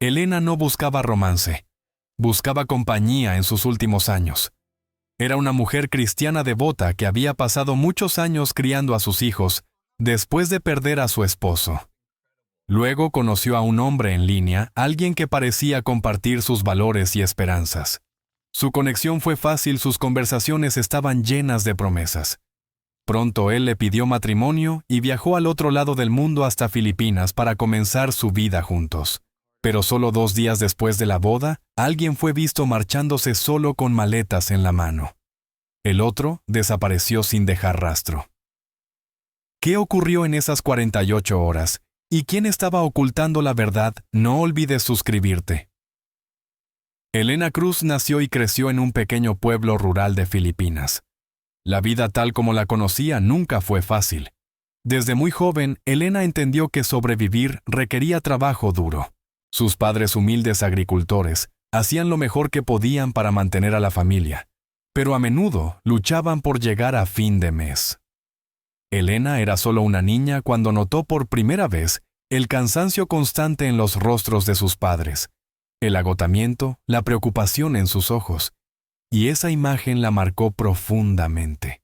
Elena no buscaba romance, buscaba compañía en sus últimos años. Era una mujer cristiana devota que había pasado muchos años criando a sus hijos después de perder a su esposo. Luego conoció a un hombre en línea, alguien que parecía compartir sus valores y esperanzas. Su conexión fue fácil, sus conversaciones estaban llenas de promesas. Pronto él le pidió matrimonio y viajó al otro lado del mundo hasta Filipinas para comenzar su vida juntos. Pero solo 2 días después de la boda, alguien fue visto marchándose solo con maletas en la mano. El otro desapareció sin dejar rastro. ¿Qué ocurrió en esas 48 horas? ¿Y quién estaba ocultando la verdad? No olvides suscribirte. Elena Cruz nació y creció en un pequeño pueblo rural de Filipinas. La vida tal como la conocía nunca fue fácil. Desde muy joven, Elena entendió que sobrevivir requería trabajo duro. Sus padres, humildes agricultores, hacían lo mejor que podían para mantener a la familia, pero a menudo luchaban por llegar a fin de mes. Elena era solo una niña cuando notó por primera vez el cansancio constante en los rostros de sus padres, el agotamiento, la preocupación en sus ojos, y esa imagen la marcó profundamente.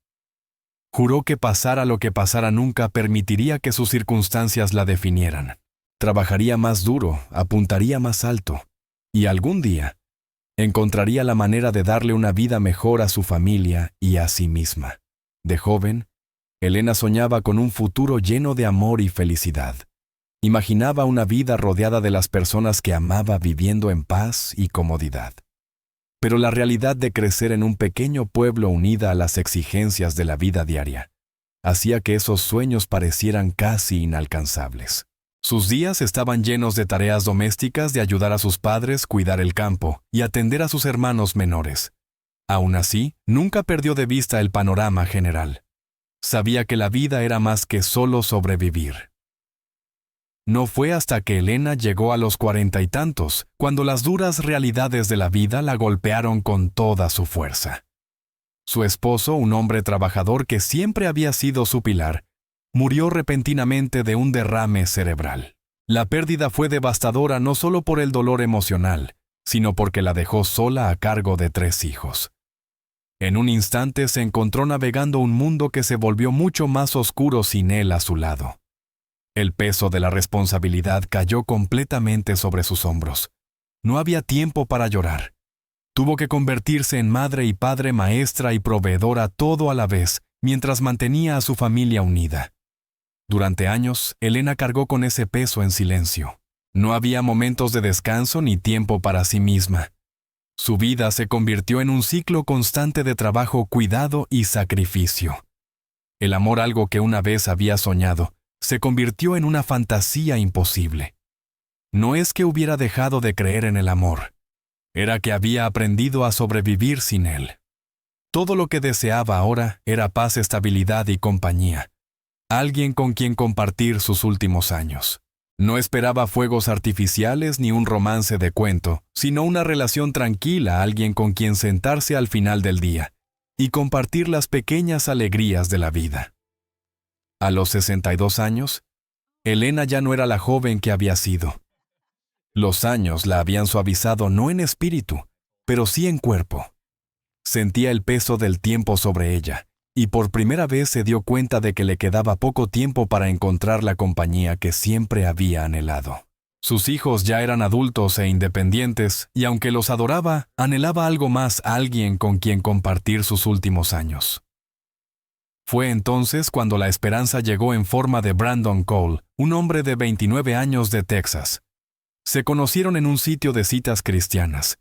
Juró que pasara lo que pasara nunca permitiría que sus circunstancias la definieran. Trabajaría más duro, apuntaría más alto, y algún día encontraría la manera de darle una vida mejor a su familia y a sí misma. De joven, Elena soñaba con un futuro lleno de amor y felicidad. Imaginaba una vida rodeada de las personas que amaba, viviendo en paz y comodidad. Pero la realidad de crecer en un pequeño pueblo unida a las exigencias de la vida diaria hacía que esos sueños parecieran casi inalcanzables. Sus días estaban llenos de tareas domésticas, de ayudar a sus padres, cuidar el campo y atender a sus hermanos menores. Aún así, nunca perdió de vista el panorama general. Sabía que la vida era más que solo sobrevivir. No fue hasta que Elena llegó a los 40 y tantos, cuando las duras realidades de la vida la golpearon con toda su fuerza. Su esposo, un hombre trabajador que siempre había sido su pilar, murió repentinamente de un derrame cerebral. La pérdida fue devastadora no solo por el dolor emocional, sino porque la dejó sola a cargo de 3 hijos. En un instante se encontró navegando un mundo que se volvió mucho más oscuro sin él a su lado. El peso de la responsabilidad cayó completamente sobre sus hombros. No había tiempo para llorar. Tuvo que convertirse en madre y padre, maestra y proveedora, todo a la vez, mientras mantenía a su familia unida. Durante años, Elena cargó con ese peso en silencio. No había momentos de descanso ni tiempo para sí misma. Su vida se convirtió en un ciclo constante de trabajo, cuidado y sacrificio. El amor, algo que una vez había soñado, se convirtió en una fantasía imposible. No es que hubiera dejado de creer en el amor, era que había aprendido a sobrevivir sin él. Todo lo que deseaba ahora era paz, estabilidad y compañía. Alguien con quien compartir sus últimos años. No esperaba fuegos artificiales ni un romance de cuento, sino una relación tranquila, alguien con quien sentarse al final del día y compartir las pequeñas alegrías de la vida. A los 62 años, Elena ya no era la joven que había sido. Los años la habían suavizado no en espíritu, pero sí en cuerpo. Sentía el peso del tiempo sobre ella, y por primera vez se dio cuenta de que le quedaba poco tiempo para encontrar la compañía que siempre había anhelado. Sus hijos ya eran adultos e independientes, y aunque los adoraba, anhelaba algo más, alguien con quien compartir sus últimos años. Fue entonces cuando la esperanza llegó en forma de Brandon Cole, un hombre de 29 años de Texas. Se conocieron en un sitio de citas cristianas,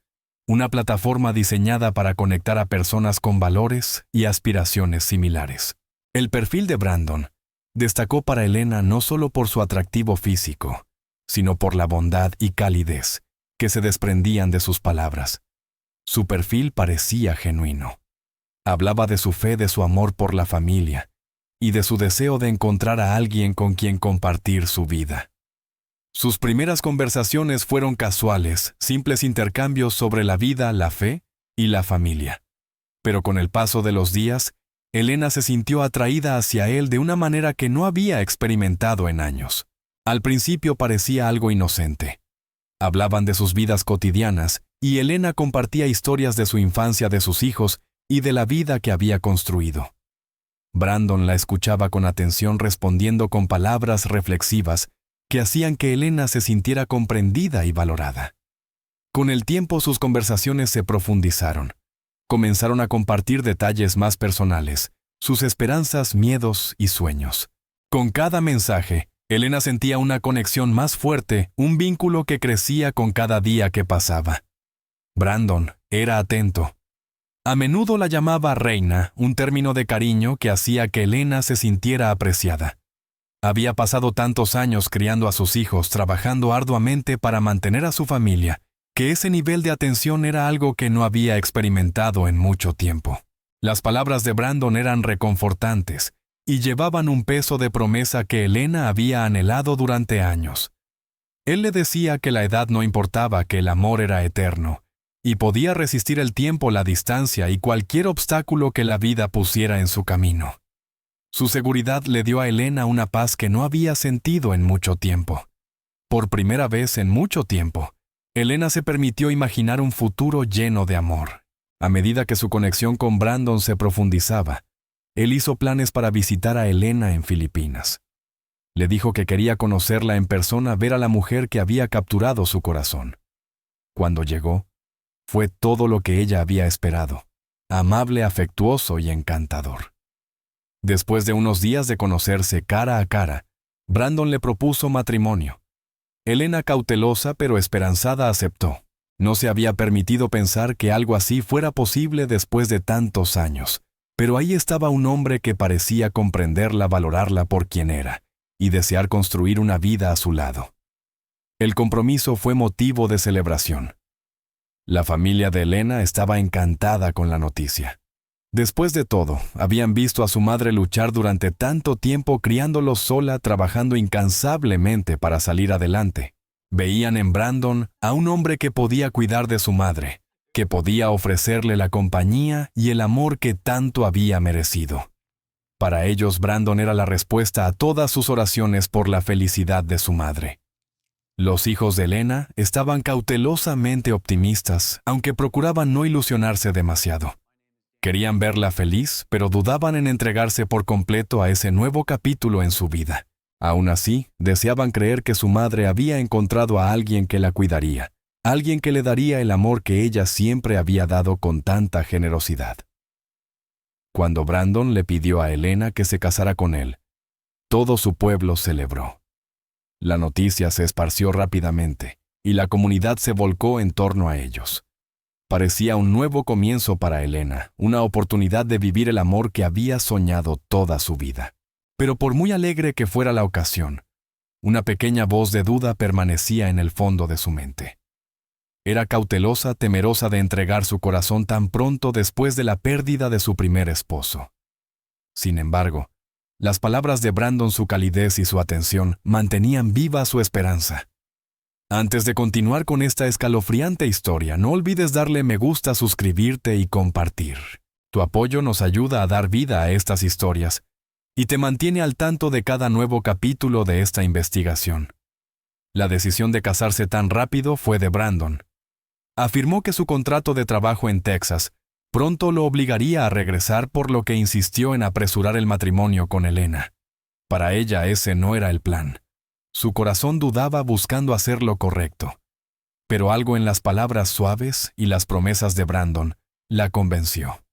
una plataforma diseñada para conectar a personas con valores y aspiraciones similares. El perfil de Brandon destacó para Elena no solo por su atractivo físico, sino por la bondad y calidez que se desprendían de sus palabras. Su perfil parecía genuino. Hablaba de su fe, de su amor por la familia y de su deseo de encontrar a alguien con quien compartir su vida. Sus primeras conversaciones fueron casuales, simples intercambios sobre la vida, la fe y la familia. Pero con el paso de los días, Elena se sintió atraída hacia él de una manera que no había experimentado en años. Al principio parecía algo inocente, Hablaban de sus vidas cotidianas, y Elena compartía historias de su infancia de sus hijos y de la vida que había construido. Brandon la escuchaba con atención, respondiendo con palabras reflexivas que hacían que Elena se sintiera comprendida y valorada. Con el tiempo sus conversaciones se profundizaron. Comenzaron a compartir detalles más personales, sus esperanzas, miedos y sueños. Con cada mensaje, Elena sentía una conexión más fuerte, un vínculo que crecía con cada día que pasaba. Brandon era atento. A menudo la llamaba reina, un término de cariño que hacía que Elena se sintiera apreciada. Había pasado tantos años criando a sus hijos, trabajando arduamente para mantener a su familia, que ese nivel de atención era algo que no había experimentado en mucho tiempo. Las palabras de Brandon eran reconfortantes y llevaban un peso de promesa que Elena había anhelado durante años. Él le decía que la edad no importaba, que el amor era eterno, y podía resistir el tiempo, la distancia y cualquier obstáculo que la vida pusiera en su camino. Su seguridad le dio a Elena una paz que no había sentido en mucho tiempo. Por primera vez en mucho tiempo, Elena se permitió imaginar un futuro lleno de amor. A medida que su conexión con Brandon se profundizaba, él hizo planes para visitar a Elena en Filipinas. Le dijo que quería conocerla en persona, ver a la mujer que había capturado su corazón. Cuando llegó, fue todo lo que ella había esperado: amable, afectuoso y encantador. Después de unos días de conocerse cara a cara, Brandon le propuso matrimonio. Elena, cautelosa pero esperanzada, aceptó. No se había permitido pensar que algo así fuera posible después de tantos años, pero ahí estaba un hombre que parecía comprenderla, valorarla por quien era, y desear construir una vida a su lado. El compromiso fue motivo de celebración. La familia de Elena estaba encantada con la noticia. Después de todo, habían visto a su madre luchar durante tanto tiempo criándolos sola, trabajando incansablemente para salir adelante. Veían en Brandon a un hombre que podía cuidar de su madre, que podía ofrecerle la compañía y el amor que tanto había merecido. Para ellos, Brandon era la respuesta a todas sus oraciones por la felicidad de su madre. Los hijos de Elena estaban cautelosamente optimistas, aunque procuraban no ilusionarse demasiado. Querían verla feliz, pero dudaban en entregarse por completo a ese nuevo capítulo en su vida. Aún así, deseaban creer que su madre había encontrado a alguien que la cuidaría, alguien que le daría el amor que ella siempre había dado con tanta generosidad. Cuando Brandon le pidió a Elena que se casara con él, todo su pueblo celebró. La noticia se esparció rápidamente, y la comunidad se volcó en torno a ellos. Parecía un nuevo comienzo para Elena, una oportunidad de vivir el amor que había soñado toda su vida. Pero por muy alegre que fuera la ocasión, una pequeña voz de duda permanecía en el fondo de su mente. Era cautelosa, temerosa de entregar su corazón tan pronto después de la pérdida de su primer esposo. Sin embargo, las palabras de Brandon, su calidez y su atención mantenían viva su esperanza. Antes de continuar con esta escalofriante historia, no olvides darle me gusta, suscribirte y compartir. Tu apoyo nos ayuda a dar vida a estas historias y te mantiene al tanto de cada nuevo capítulo de esta investigación. La decisión de casarse tan rápido fue de Brandon. Afirmó que su contrato de trabajo en Texas pronto lo obligaría a regresar, por lo que insistió en apresurar el matrimonio con Elena. Para ella ese no era el plan. Su corazón dudaba, buscando hacer lo correcto. Pero algo en las palabras suaves y las promesas de Brandon la convenció.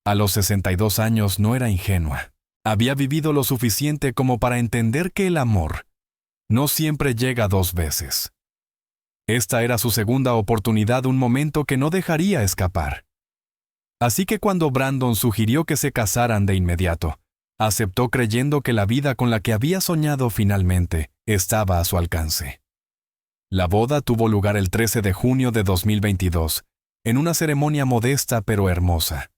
A los 62 años no era ingenua. Había vivido lo suficiente como para entender que el amor no siempre llega 2 veces. Esta era su segunda oportunidad, un momento que no dejaría escapar. Así que cuando Brandon sugirió que se casaran de inmediato, aceptó, creyendo que la vida con la que había soñado finalmente estaba a su alcance. La boda tuvo lugar el 13 de junio de 2022, en una ceremonia modesta pero hermosa.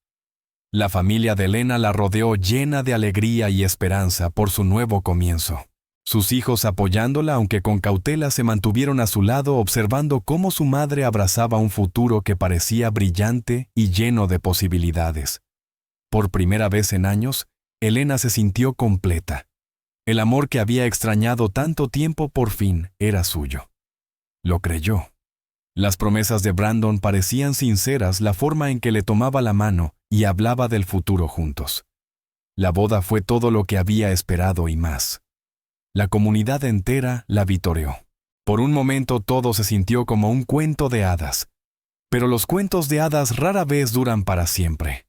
La familia de Elena la rodeó, llena de alegría y esperanza por su nuevo comienzo. Sus hijos, apoyándola aunque con cautela, se mantuvieron a su lado, observando cómo su madre abrazaba un futuro que parecía brillante y lleno de posibilidades. Por primera vez en años, Elena se sintió completa. El amor que había extrañado tanto tiempo por fin era suyo. Lo creyó. Las promesas de Brandon parecían sinceras, la forma en que le tomaba la mano y hablaba del futuro juntos. La boda fue todo lo que había esperado y más. La comunidad entera la vitoreó. Por un momento todo se sintió como un cuento de hadas. Pero los cuentos de hadas rara vez duran para siempre.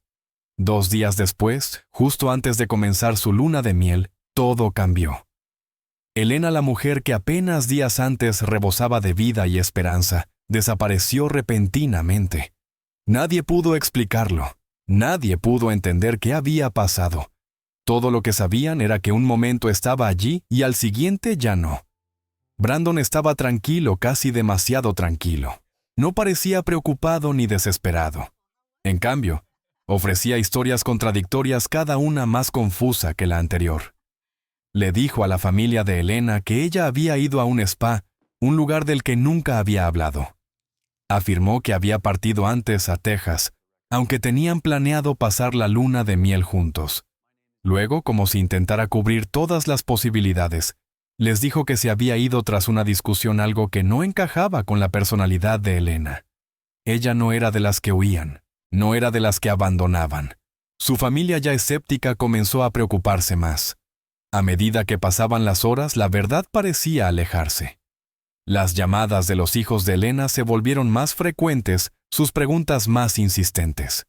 2 días después, justo antes de comenzar su luna de miel, todo cambió. Elena, la mujer que apenas días antes rebosaba de vida y esperanza, desapareció repentinamente. Nadie pudo explicarlo. Nadie pudo entender qué había pasado. Todo lo que sabían era que un momento estaba allí y al siguiente ya no. Brandon estaba tranquilo, casi demasiado tranquilo. No parecía preocupado ni desesperado. En cambio, ofrecía historias contradictorias, cada una más confusa que la anterior. Le dijo a la familia de Elena que ella había ido a un spa, un lugar del que nunca había hablado. Afirmó que había partido antes a Texas, aunque tenían planeado pasar la luna de miel juntos. Luego, como si intentara cubrir todas las posibilidades, les dijo que se había ido tras una discusión, algo que no encajaba con la personalidad de Elena. Ella no era de las que huían, no era de las que abandonaban. Su familia, ya escéptica, comenzó a preocuparse más. A medida que pasaban las horas, la verdad parecía alejarse. Las llamadas de los hijos de Elena se volvieron más frecuentes, sus preguntas más insistentes.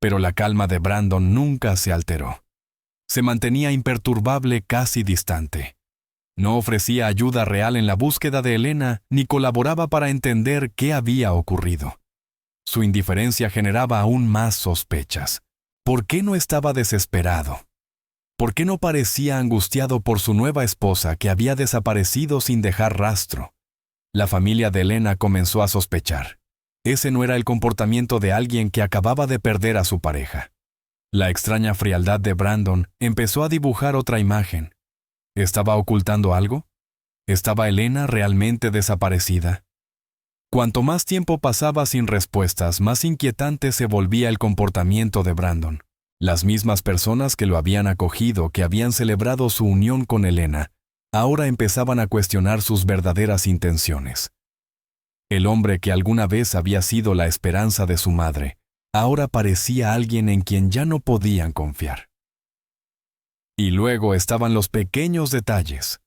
Pero la calma de Brandon nunca se alteró. Se mantenía imperturbable, casi distante. No ofrecía ayuda real en la búsqueda de Elena, ni colaboraba para entender qué había ocurrido. Su indiferencia generaba aún más sospechas. ¿Por qué no estaba desesperado? ¿Por qué no parecía angustiado por su nueva esposa que había desaparecido sin dejar rastro? La familia de Elena comenzó a sospechar. Ese no era el comportamiento de alguien que acababa de perder a su pareja. La extraña frialdad de Brandon empezó a dibujar otra imagen. ¿Estaba ocultando algo? ¿Estaba Elena realmente desaparecida? Cuanto más tiempo pasaba sin respuestas, más inquietante se volvía el comportamiento de Brandon. Las mismas personas que lo habían acogido, que habían celebrado su unión con Elena, ahora empezaban a cuestionar sus verdaderas intenciones. El hombre que alguna vez había sido la esperanza de su madre, ahora parecía alguien en quien ya no podían confiar. Y luego estaban los pequeños detalles.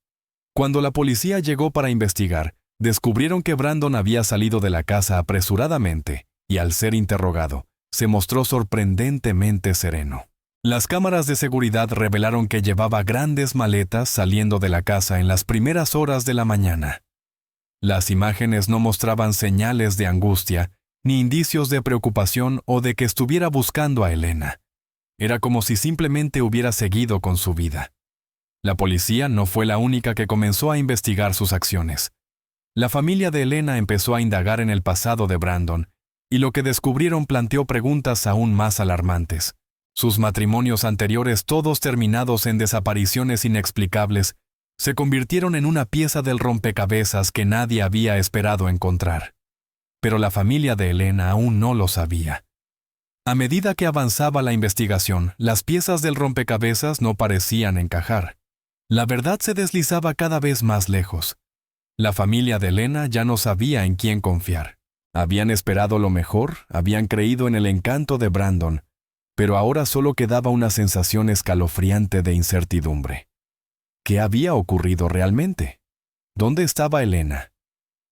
Cuando la policía llegó para investigar, descubrieron que Brandon había salido de la casa apresuradamente y, al ser interrogado, se mostró sorprendentemente sereno. Las cámaras de seguridad revelaron que llevaba grandes maletas saliendo de la casa en las primeras horas de la mañana. Las imágenes no mostraban señales de angustia, ni indicios de preocupación o de que estuviera buscando a Elena. Era como si simplemente hubiera seguido con su vida. La policía no fue la única que comenzó a investigar sus acciones. La familia de Elena empezó a indagar en el pasado de Brandon, y lo que descubrieron planteó preguntas aún más alarmantes. Sus matrimonios anteriores, todos terminados en desapariciones inexplicables, se convirtieron en una pieza del rompecabezas que nadie había esperado encontrar. Pero la familia de Elena aún no lo sabía. A medida que avanzaba la investigación, las piezas del rompecabezas no parecían encajar. La verdad se deslizaba cada vez más lejos. La familia de Elena ya no sabía en quién confiar. Habían esperado lo mejor, habían creído en el encanto de Brandon, pero ahora solo quedaba una sensación escalofriante de incertidumbre. ¿Qué había ocurrido realmente? ¿Dónde estaba Elena?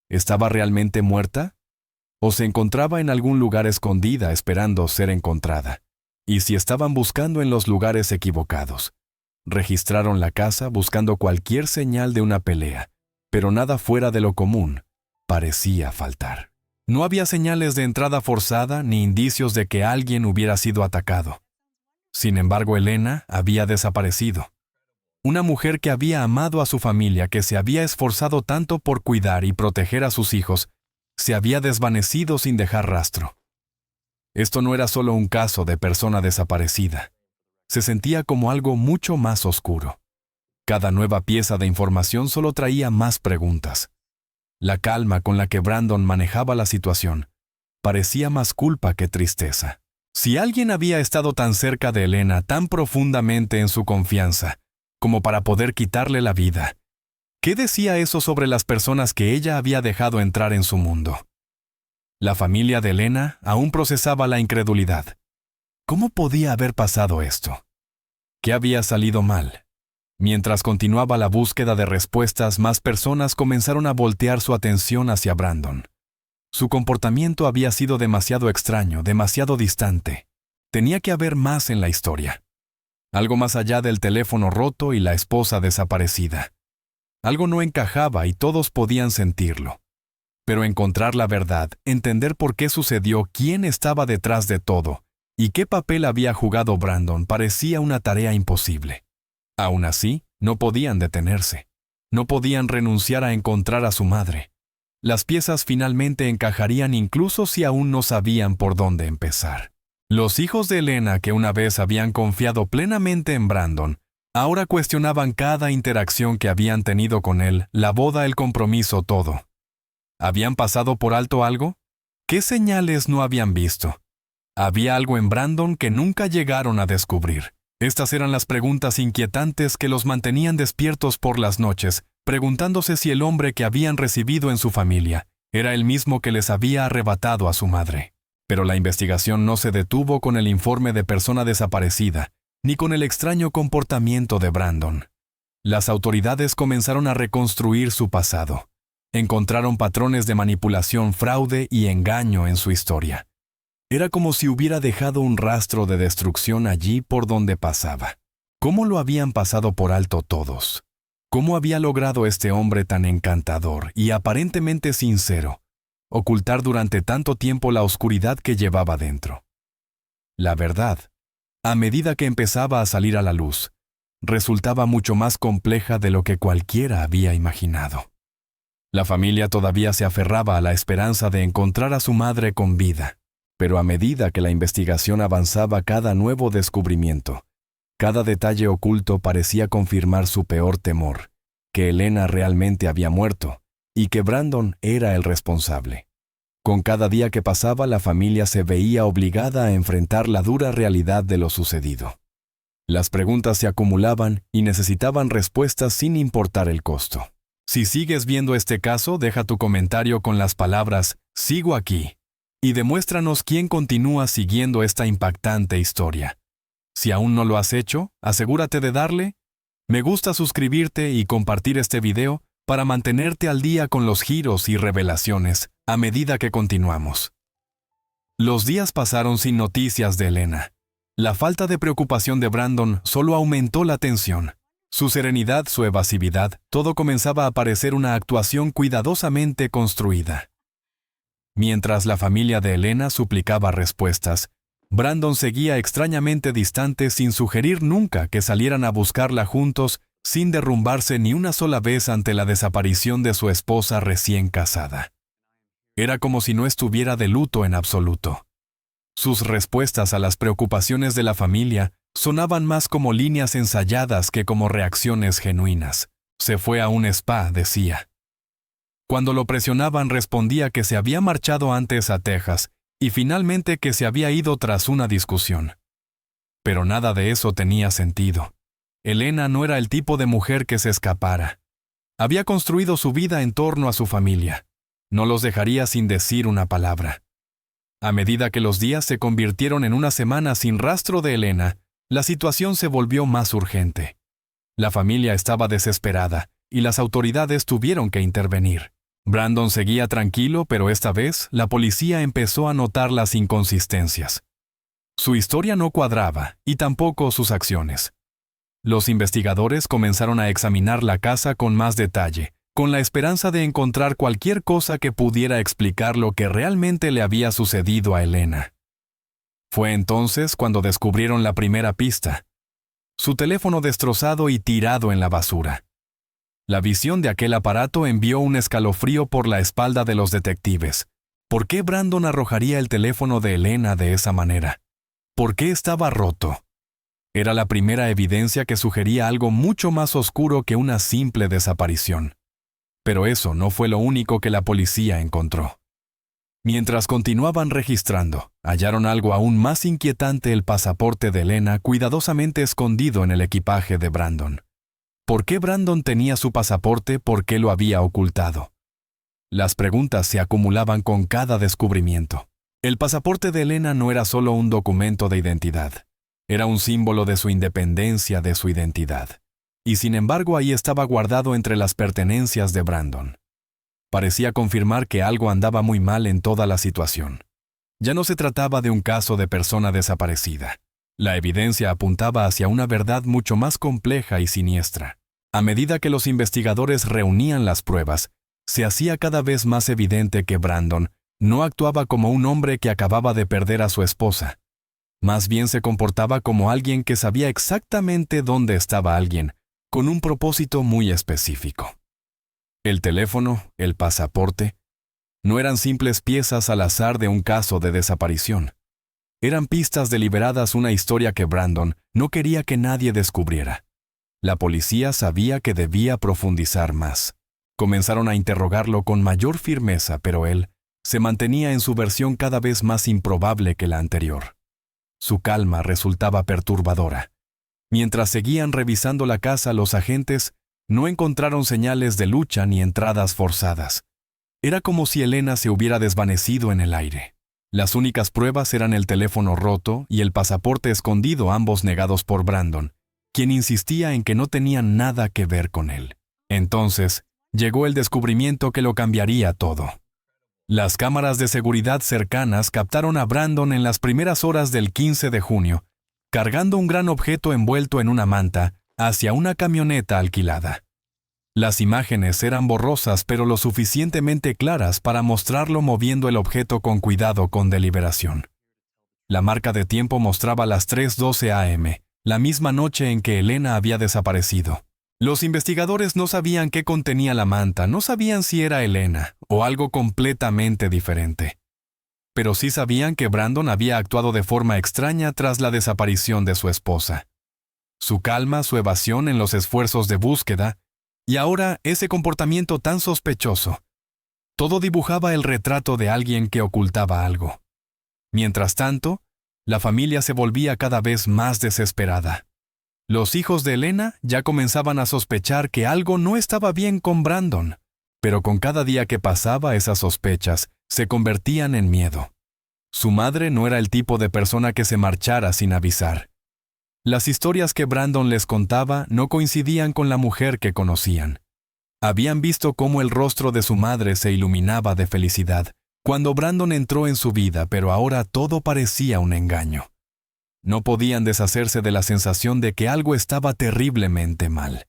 ¿Estaba realmente muerta? ¿O se encontraba en algún lugar escondida esperando ser encontrada? ¿Y si estaban buscando en los lugares equivocados? Registraron la casa buscando cualquier señal de una pelea, pero nada fuera de lo común parecía faltar. No había señales de entrada forzada ni indicios de que alguien hubiera sido atacado. Sin embargo, Elena había desaparecido. Una mujer que había amado a su familia, que se había esforzado tanto por cuidar y proteger a sus hijos, se había desvanecido sin dejar rastro. Esto no era solo un caso de persona desaparecida. Se sentía como algo mucho más oscuro. Cada nueva pieza de información solo traía más preguntas. La calma con la que Brandon manejaba la situación parecía más culpa que tristeza. Si alguien había estado tan cerca de Elena, tan profundamente en su confianza, como para poder quitarle la vida, ¿Qué decía eso sobre las personas que ella había dejado entrar en su mundo? La familia de Elena aún procesaba la incredulidad. ¿Cómo podía haber pasado esto? ¿Qué había salido mal? Mientras continuaba la búsqueda de respuestas, más personas comenzaron a voltear su atención hacia Brandon. Su comportamiento había sido demasiado extraño, demasiado distante. Tenía que haber más en la historia. Algo más allá del teléfono roto y la esposa desaparecida. Algo no encajaba y todos podían sentirlo. Pero encontrar la verdad, entender por qué sucedió, quién estaba detrás de todo y qué papel había jugado Brandon parecía una tarea imposible. Aún así, no podían detenerse. No podían renunciar a encontrar a su madre. Las piezas finalmente encajarían incluso si aún no sabían por dónde empezar. Los hijos de Elena, que una vez habían confiado plenamente en Brandon, ahora cuestionaban cada interacción que habían tenido con él, la boda, el compromiso, todo. ¿Habían pasado por alto algo? ¿Qué señales no habían visto? Había algo en Brandon que nunca llegaron a descubrir. Estas eran las preguntas inquietantes que los mantenían despiertos por las noches, preguntándose si el hombre que habían recibido en su familia era el mismo que les había arrebatado a su madre. Pero la investigación no se detuvo con el informe de persona desaparecida, ni con el extraño comportamiento de Brandon. Las autoridades comenzaron a reconstruir su pasado. Encontraron patrones de manipulación, fraude y engaño en su historia. Era como si hubiera dejado un rastro de destrucción allí por donde pasaba. ¿Cómo lo habían pasado por alto todos? ¿Cómo había logrado este hombre tan encantador y aparentemente sincero ocultar durante tanto tiempo la oscuridad que llevaba dentro? La verdad, a medida que empezaba a salir a la luz, resultaba mucho más compleja de lo que cualquiera había imaginado. La familia todavía se aferraba a la esperanza de encontrar a su madre con vida. Pero a medida que la investigación avanzaba, cada nuevo descubrimiento, cada detalle oculto parecía confirmar su peor temor, que Elena realmente había muerto y que Brandon era el responsable. Con cada día que pasaba, la familia se veía obligada a enfrentar la dura realidad de lo sucedido. Las preguntas se acumulaban y necesitaban respuestas sin importar el costo. Si sigues viendo este caso, deja tu comentario con las palabras «Sigo aquí» y demuéstranos quién continúa siguiendo esta impactante historia. Si aún no lo has hecho, asegúrate de darle me gusta, suscribirte y compartir este video para mantenerte al día con los giros y revelaciones a medida que continuamos. Los días pasaron sin noticias de Elena. La falta de preocupación de Brandon solo aumentó la tensión. Su serenidad, su evasividad, todo comenzaba a parecer una actuación cuidadosamente construida. Mientras la familia de Elena suplicaba respuestas, Brandon seguía extrañamente distante sin sugerir nunca que salieran a buscarla juntos, sin derrumbarse ni una sola vez ante la desaparición de su esposa recién casada. Era como si no estuviera de luto en absoluto. Sus respuestas a las preocupaciones de la familia sonaban más como líneas ensayadas que como reacciones genuinas. Se fue a un spa, decía. Cuando lo presionaban, respondía que se había marchado antes a Texas y finalmente que se había ido tras una discusión. Pero nada de eso tenía sentido. Elena no era el tipo de mujer que se escapara. Había construido su vida en torno a su familia. No los dejaría sin decir una palabra. A medida que los días se convirtieron en una semana sin rastro de Elena, la situación se volvió más urgente. La familia estaba desesperada y las autoridades tuvieron que intervenir. Brandon seguía tranquilo, pero esta vez la policía empezó a notar las inconsistencias. Su historia no cuadraba y tampoco sus acciones. Los investigadores comenzaron a examinar la casa con más detalle, con la esperanza de encontrar cualquier cosa que pudiera explicar lo que realmente le había sucedido a Elena. Fue entonces cuando descubrieron la primera pista: su teléfono destrozado y tirado en la basura. La visión de aquel aparato envió un escalofrío por la espalda de los detectives. ¿Por qué Brandon arrojaría el teléfono de Elena de esa manera? ¿Por qué estaba roto? Era la primera evidencia que sugería algo mucho más oscuro que una simple desaparición. Pero eso no fue lo único que la policía encontró. Mientras continuaban registrando, hallaron algo aún más inquietante: el pasaporte de Elena cuidadosamente escondido en el equipaje de Brandon. ¿Por qué Brandon tenía su pasaporte? ¿Por qué lo había ocultado? Las preguntas se acumulaban con cada descubrimiento. El pasaporte de Elena no era solo un documento de identidad. Era un símbolo de su independencia, de su identidad. Y sin embargo ahí estaba guardado entre las pertenencias de Brandon. Parecía confirmar que algo andaba muy mal en toda la situación. Ya no se trataba de un caso de persona desaparecida. La evidencia apuntaba hacia una verdad mucho más compleja y siniestra. A medida que los investigadores reunían las pruebas, se hacía cada vez más evidente que Brandon no actuaba como un hombre que acababa de perder a su esposa. Más bien se comportaba como alguien que sabía exactamente dónde estaba alguien, con un propósito muy específico. El teléfono, el pasaporte, no eran simples piezas al azar de un caso de desaparición. Eran pistas deliberadas, una historia que Brandon no quería que nadie descubriera. La policía sabía que debía profundizar más. Comenzaron a interrogarlo con mayor firmeza, pero él se mantenía en su versión cada vez más improbable que la anterior. Su calma resultaba perturbadora. Mientras seguían revisando la casa, los agentes no encontraron señales de lucha ni entradas forzadas. Era como si Elena se hubiera desvanecido en el aire. Las únicas pruebas eran el teléfono roto y el pasaporte escondido, ambos negados por Brandon, quien insistía en que no tenían nada que ver con él. Entonces, llegó el descubrimiento que lo cambiaría todo. Las cámaras de seguridad cercanas captaron a Brandon en las primeras horas del 15 de junio, cargando un gran objeto envuelto en una manta hacia una camioneta alquilada. Las imágenes eran borrosas pero lo suficientemente claras para mostrarlo moviendo el objeto con cuidado, con deliberación. La marca de tiempo mostraba las 3:12 a.m., la misma noche en que Elena había desaparecido. Los investigadores no sabían qué contenía la manta, no sabían si era Elena o algo completamente diferente. Pero sí sabían que Brandon había actuado de forma extraña tras la desaparición de su esposa. Su calma, su evasión en los esfuerzos de búsqueda, y ahora ese comportamiento tan sospechoso. Todo dibujaba el retrato de alguien que ocultaba algo. Mientras tanto, la familia se volvía cada vez más desesperada. Los hijos de Elena ya comenzaban a sospechar que algo no estaba bien con Brandon, pero con cada día que pasaba esas sospechas se convertían en miedo. Su madre no era el tipo de persona que se marchara sin avisar. Las historias que Brandon les contaba no coincidían con la mujer que conocían. Habían visto cómo el rostro de su madre se iluminaba de felicidad cuando Brandon entró en su vida, pero ahora todo parecía un engaño. No podían deshacerse de la sensación de que algo estaba terriblemente mal.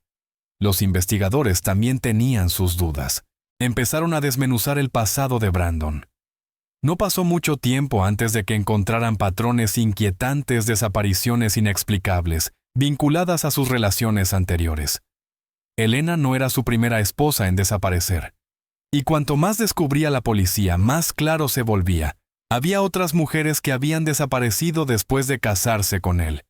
Los investigadores también tenían sus dudas. Empezaron a desmenuzar el pasado de Brandon. No pasó mucho tiempo antes de que encontraran patrones inquietantes, desapariciones inexplicables, vinculadas a sus relaciones anteriores. Elena no era su primera esposa en desaparecer. Y cuanto más descubría la policía, más claro se volvía. Había otras mujeres que habían desaparecido después de casarse con él.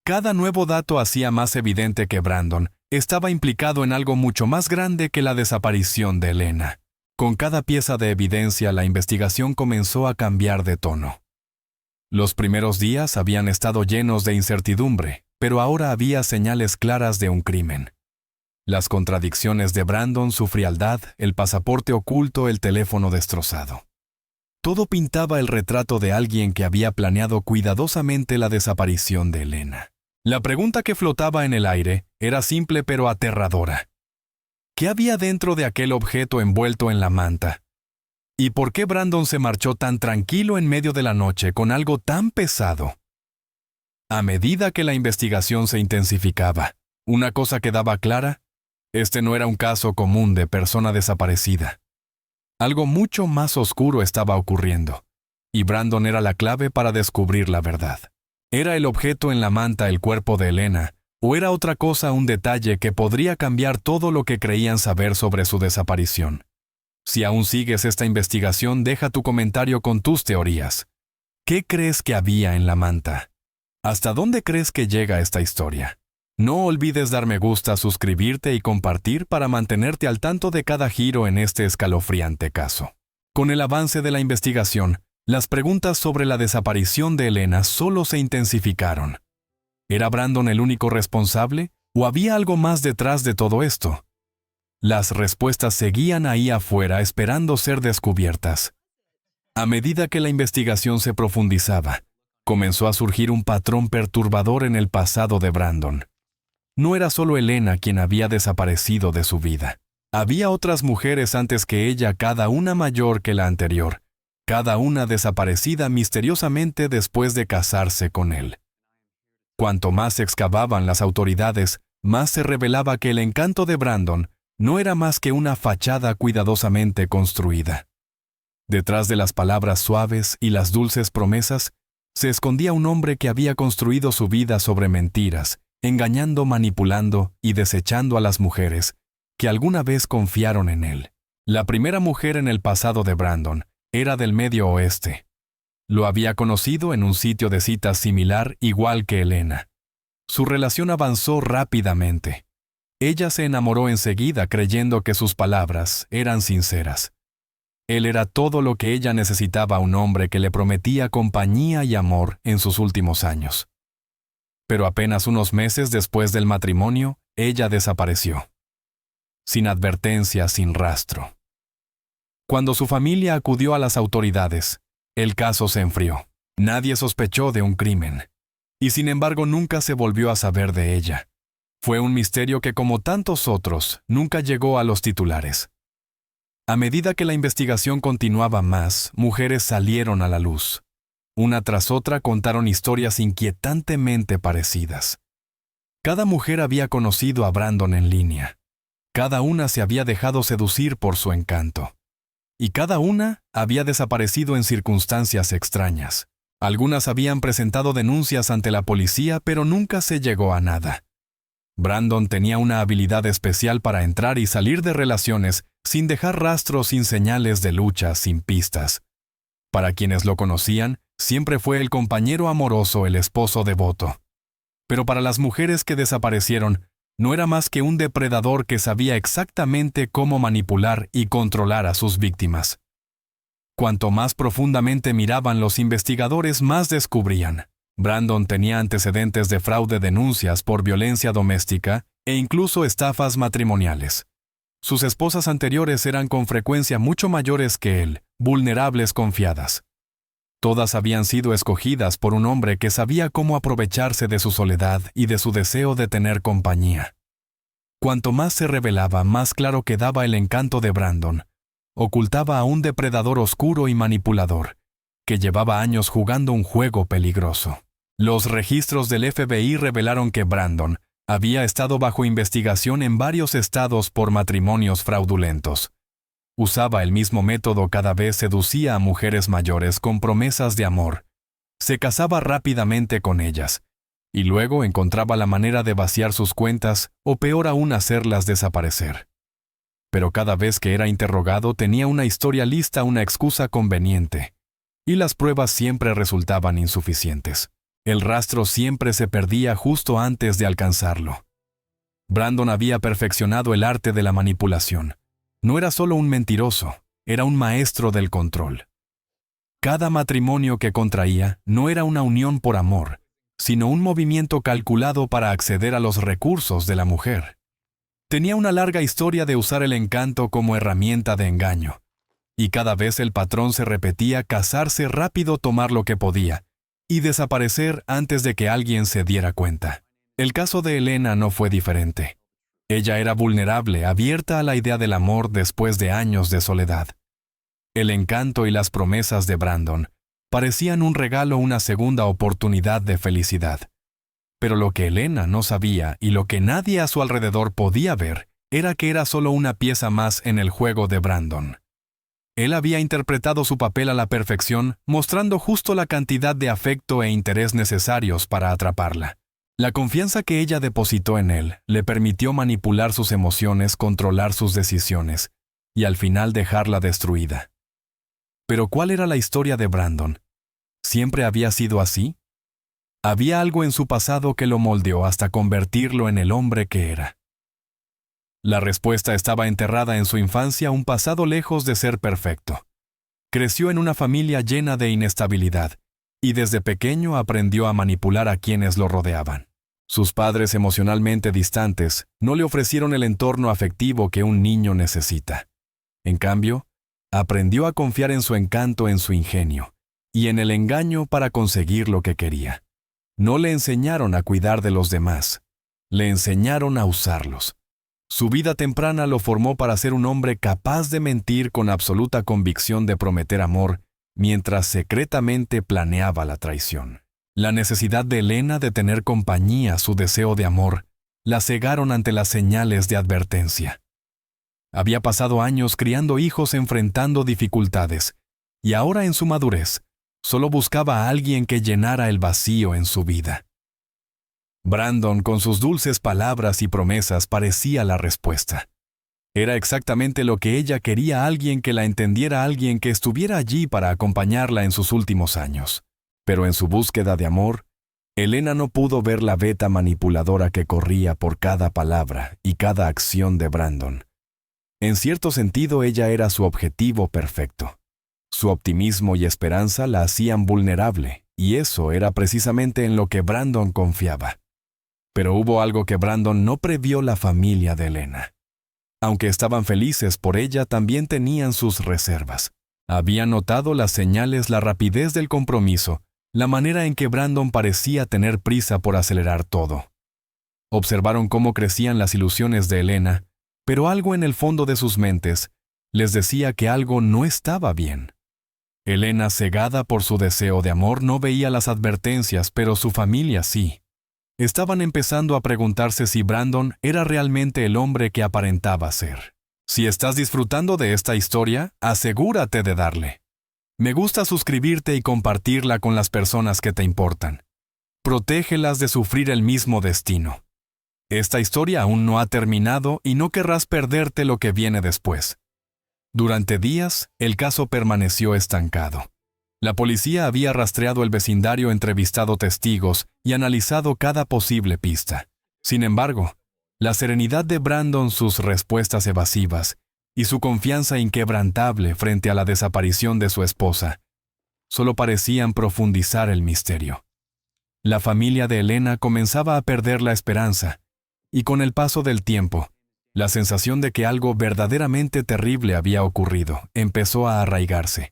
Cada nuevo dato hacía más evidente que Brandon estaba implicado en algo mucho más grande que la desaparición de Elena. Con cada pieza de evidencia, la investigación comenzó a cambiar de tono. Los primeros días habían estado llenos de incertidumbre, pero ahora había señales claras de un crimen. Las contradicciones de Brandon, su frialdad, el pasaporte oculto, el teléfono destrozado. Todo pintaba el retrato de alguien que había planeado cuidadosamente la desaparición de Elena. La pregunta que flotaba en el aire era simple pero aterradora. ¿Qué había dentro de aquel objeto envuelto en la manta? ¿Y por qué Brandon se marchó tan tranquilo en medio de la noche con algo tan pesado? A medida que la investigación se intensificaba, una cosa quedaba clara: este no era un caso común de persona desaparecida. Algo mucho más oscuro estaba ocurriendo, y Brandon era la clave para descubrir la verdad. ¿Era el objeto en la manta el cuerpo de Elena, o era otra cosa, un detalle que podría cambiar todo lo que creían saber sobre su desaparición? Si aún sigues esta investigación, deja tu comentario con tus teorías. ¿Qué crees que había en la manta? ¿Hasta dónde crees que llega esta historia? No olvides dar me gusta, suscribirte y compartir para mantenerte al tanto de cada giro en este escalofriante caso. Con el avance de la investigación, las preguntas sobre la desaparición de Elena solo se intensificaron. ¿Era Brandon el único responsable, ¿O había algo más detrás de todo esto? Las respuestas seguían ahí afuera esperando ser descubiertas. A medida que la investigación se profundizaba, comenzó a surgir un patrón perturbador en el pasado de Brandon. No era solo Elena quien había desaparecido de su vida. Había otras mujeres antes que ella, cada una mayor que la anterior, cada una desaparecida misteriosamente después de casarse con él. Cuanto más excavaban las autoridades, más se revelaba que el encanto de Brandon no era más que una fachada cuidadosamente construida. Detrás de las palabras suaves y las dulces promesas, se escondía un hombre que había construido su vida sobre mentiras, engañando, manipulando y desechando a las mujeres que alguna vez confiaron en él. La primera mujer en el pasado de Brandon era del Medio Oeste. Lo había conocido en un sitio de citas similar, igual que Elena. Su relación avanzó rápidamente. Ella se enamoró enseguida creyendo que sus palabras eran sinceras. Él era todo lo que ella necesitaba, un hombre que le prometía compañía y amor en sus últimos años. Pero apenas unos meses después del matrimonio, ella desapareció. Sin advertencia, sin rastro. Cuando su familia acudió a las autoridades, el caso se enfrió. Nadie sospechó de un crimen. Y sin embargo nunca se volvió a saber de ella. Fue un misterio que, como tantos otros, nunca llegó a los titulares. A medida que la investigación continuaba, más mujeres salieron a la luz. Una tras otra contaron historias inquietantemente parecidas. Cada mujer había conocido a Brandon en línea. Cada una se había dejado seducir por su encanto. Y cada una había desaparecido en circunstancias extrañas. Algunas habían presentado denuncias ante la policía, pero nunca se llegó a nada. Brandon tenía una habilidad especial para entrar y salir de relaciones sin dejar rastros, sin señales de lucha, sin pistas. Para quienes lo conocían, siempre fue el compañero amoroso, el esposo devoto. Pero para las mujeres que desaparecieron, no era más que un depredador que sabía exactamente cómo manipular y controlar a sus víctimas. Cuanto más profundamente miraban los investigadores, más descubrían. Brandon tenía antecedentes de fraude, denuncias por violencia doméstica e incluso estafas matrimoniales. Sus esposas anteriores eran con frecuencia mucho mayores que él, vulnerables, confiadas. Todas habían sido escogidas por un hombre que sabía cómo aprovecharse de su soledad y de su deseo de tener compañía. Cuanto más se revelaba, más claro quedaba el encanto de Brandon. Ocultaba a un depredador oscuro y manipulador, que llevaba años jugando un juego peligroso. Los registros del FBI revelaron que Brandon había estado bajo investigación en varios estados por matrimonios fraudulentos. Usaba el mismo método, cada vez seducía a mujeres mayores con promesas de amor. Se casaba rápidamente con ellas, y luego encontraba la manera de vaciar sus cuentas o peor aún hacerlas desaparecer. Pero cada vez que era interrogado tenía una historia lista, una excusa conveniente, y las pruebas siempre resultaban insuficientes. El rastro siempre se perdía justo antes de alcanzarlo. Brandon había perfeccionado el arte de la manipulación. No era solo un mentiroso, era un maestro del control. Cada matrimonio que contraía no era una unión por amor, sino un movimiento calculado para acceder a los recursos de la mujer. Tenía una larga historia de usar el encanto como herramienta de engaño. Y cada vez el patrón se repetía: casarse rápido, tomar lo que podía, y desaparecer antes de que alguien se diera cuenta. El caso de Elena no fue diferente. Ella era vulnerable, abierta a la idea del amor después de años de soledad. El encanto y las promesas de Brandon parecían un regalo, una segunda oportunidad de felicidad. Pero lo que Elena no sabía y lo que nadie a su alrededor podía ver era que era solo una pieza más en el juego de Brandon. Él había interpretado su papel a la perfección, mostrando justo la cantidad de afecto e interés necesarios para atraparla. La confianza que ella depositó en él le permitió manipular sus emociones, controlar sus decisiones, y al final dejarla destruida. Pero ¿cuál era la historia de Brandon? ¿Siempre había sido así? Había algo en su pasado que lo moldeó hasta convertirlo en el hombre que era. La respuesta estaba enterrada en su infancia, un pasado lejos de ser perfecto. Creció en una familia llena de inestabilidad, y desde pequeño aprendió a manipular a quienes lo rodeaban. Sus padres, emocionalmente distantes, no le ofrecieron el entorno afectivo que un niño necesita. En cambio, aprendió a confiar en su encanto, en su ingenio, y en el engaño para conseguir lo que quería. No le enseñaron a cuidar de los demás, le enseñaron a usarlos. Su vida temprana lo formó para ser un hombre capaz de mentir con absoluta convicción de prometer amor, mientras secretamente planeaba la traición. La necesidad de Elena de tener compañía, su deseo de amor, la cegaron ante las señales de advertencia. Había pasado años criando hijos, enfrentando dificultades, y ahora en su madurez, solo buscaba a alguien que llenara el vacío en su vida. Brandon, con sus dulces palabras y promesas, parecía la respuesta. Era exactamente lo que ella quería: alguien que la entendiera, alguien que estuviera allí para acompañarla en sus últimos años. Pero en su búsqueda de amor, Elena no pudo ver la veta manipuladora que corría por cada palabra y cada acción de Brandon. En cierto sentido, ella era su objetivo perfecto. Su optimismo y esperanza la hacían vulnerable, y eso era precisamente en lo que Brandon confiaba. Pero hubo algo que Brandon no previó: la familia de Elena. Aunque estaban felices por ella, también tenían sus reservas. Habían notado las señales, la rapidez del compromiso, la manera en que Brandon parecía tener prisa por acelerar todo. Observaron cómo crecían las ilusiones de Elena, pero algo en el fondo de sus mentes les decía que algo no estaba bien. Elena, cegada por su deseo de amor, no veía las advertencias, pero su familia sí. Estaban empezando a preguntarse si Brandon era realmente el hombre que aparentaba ser. Si estás disfrutando de esta historia, asegúrate de darle me gusta, suscribirte y compartirla con las personas que te importan. Protégelas de sufrir el mismo destino. Esta historia aún no ha terminado y no querrás perderte lo que viene después. Durante días, el caso permaneció estancado. La policía había rastreado el vecindario, entrevistado testigos y analizado cada posible pista. Sin embargo, la serenidad de Brandon, sus respuestas evasivas y su confianza inquebrantable frente a la desaparición de su esposa, solo parecían profundizar el misterio. La familia de Elena comenzaba a perder la esperanza, y con el paso del tiempo, la sensación de que algo verdaderamente terrible había ocurrido empezó a arraigarse.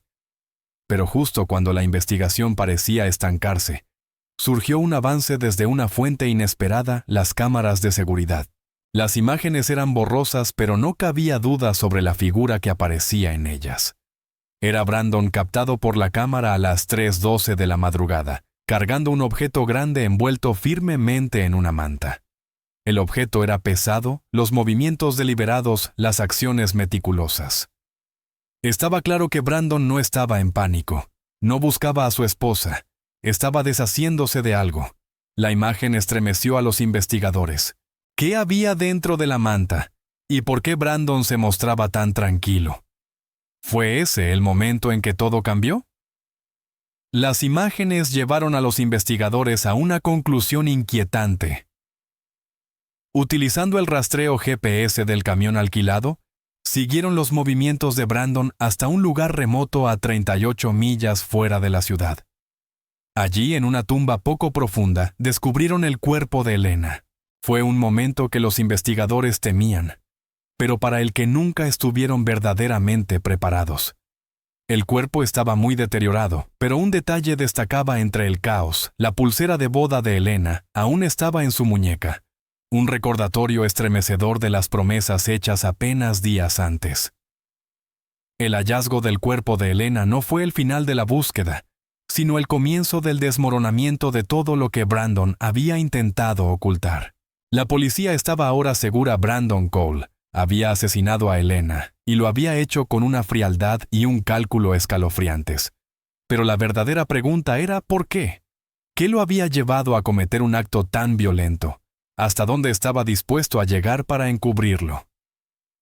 Pero justo cuando la investigación parecía estancarse, surgió un avance desde una fuente inesperada: las cámaras de seguridad. Las imágenes eran borrosas, pero no cabía duda sobre la figura que aparecía en ellas. Era Brandon, captado por la cámara a las 3:12 de la madrugada, cargando un objeto grande envuelto firmemente en una manta. El objeto era pesado, los movimientos deliberados, las acciones meticulosas. Estaba claro que Brandon no estaba en pánico, no buscaba a su esposa, estaba deshaciéndose de algo. La imagen estremeció a los investigadores. ¿Qué había dentro de la manta? ¿Y por qué Brandon se mostraba tan tranquilo? ¿Fue ese el momento en que todo cambió? Las imágenes llevaron a los investigadores a una conclusión inquietante. Utilizando el rastreo GPS del camión alquilado, siguieron los movimientos de Brandon hasta un lugar remoto a 38 millas fuera de la ciudad. Allí, en una tumba poco profunda, descubrieron el cuerpo de Elena. Fue un momento que los investigadores temían, pero para el que nunca estuvieron verdaderamente preparados. El cuerpo estaba muy deteriorado, pero un detalle destacaba entre el caos: la pulsera de boda de Elena aún estaba en su muñeca, un recordatorio estremecedor de las promesas hechas apenas días antes. El hallazgo del cuerpo de Elena no fue el final de la búsqueda, sino el comienzo del desmoronamiento de todo lo que Brandon había intentado ocultar. La policía estaba ahora segura: Brandon Cole había asesinado a Elena, y lo había hecho con una frialdad y un cálculo escalofriantes. Pero la verdadera pregunta era: ¿por qué? ¿Qué lo había llevado a cometer un acto tan violento? ¿Hasta dónde estaba dispuesto a llegar para encubrirlo?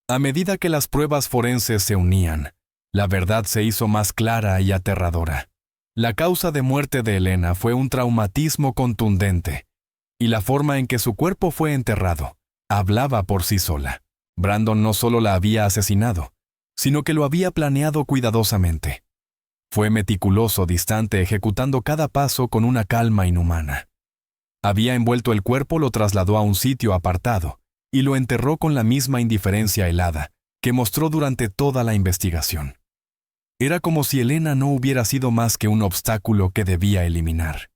A medida que las pruebas forenses se unían, la verdad se hizo más clara y aterradora. La causa de muerte de Elena fue un traumatismo contundente, y la forma en que su cuerpo fue enterrado hablaba por sí sola. Brandon no solo la había asesinado, sino que lo había planeado cuidadosamente. Fue meticuloso, distante, ejecutando cada paso con una calma inhumana. Había envuelto el cuerpo, lo trasladó a un sitio apartado y lo enterró con la misma indiferencia helada que mostró durante toda la investigación. Era como si Elena no hubiera sido más que un obstáculo que debía eliminar.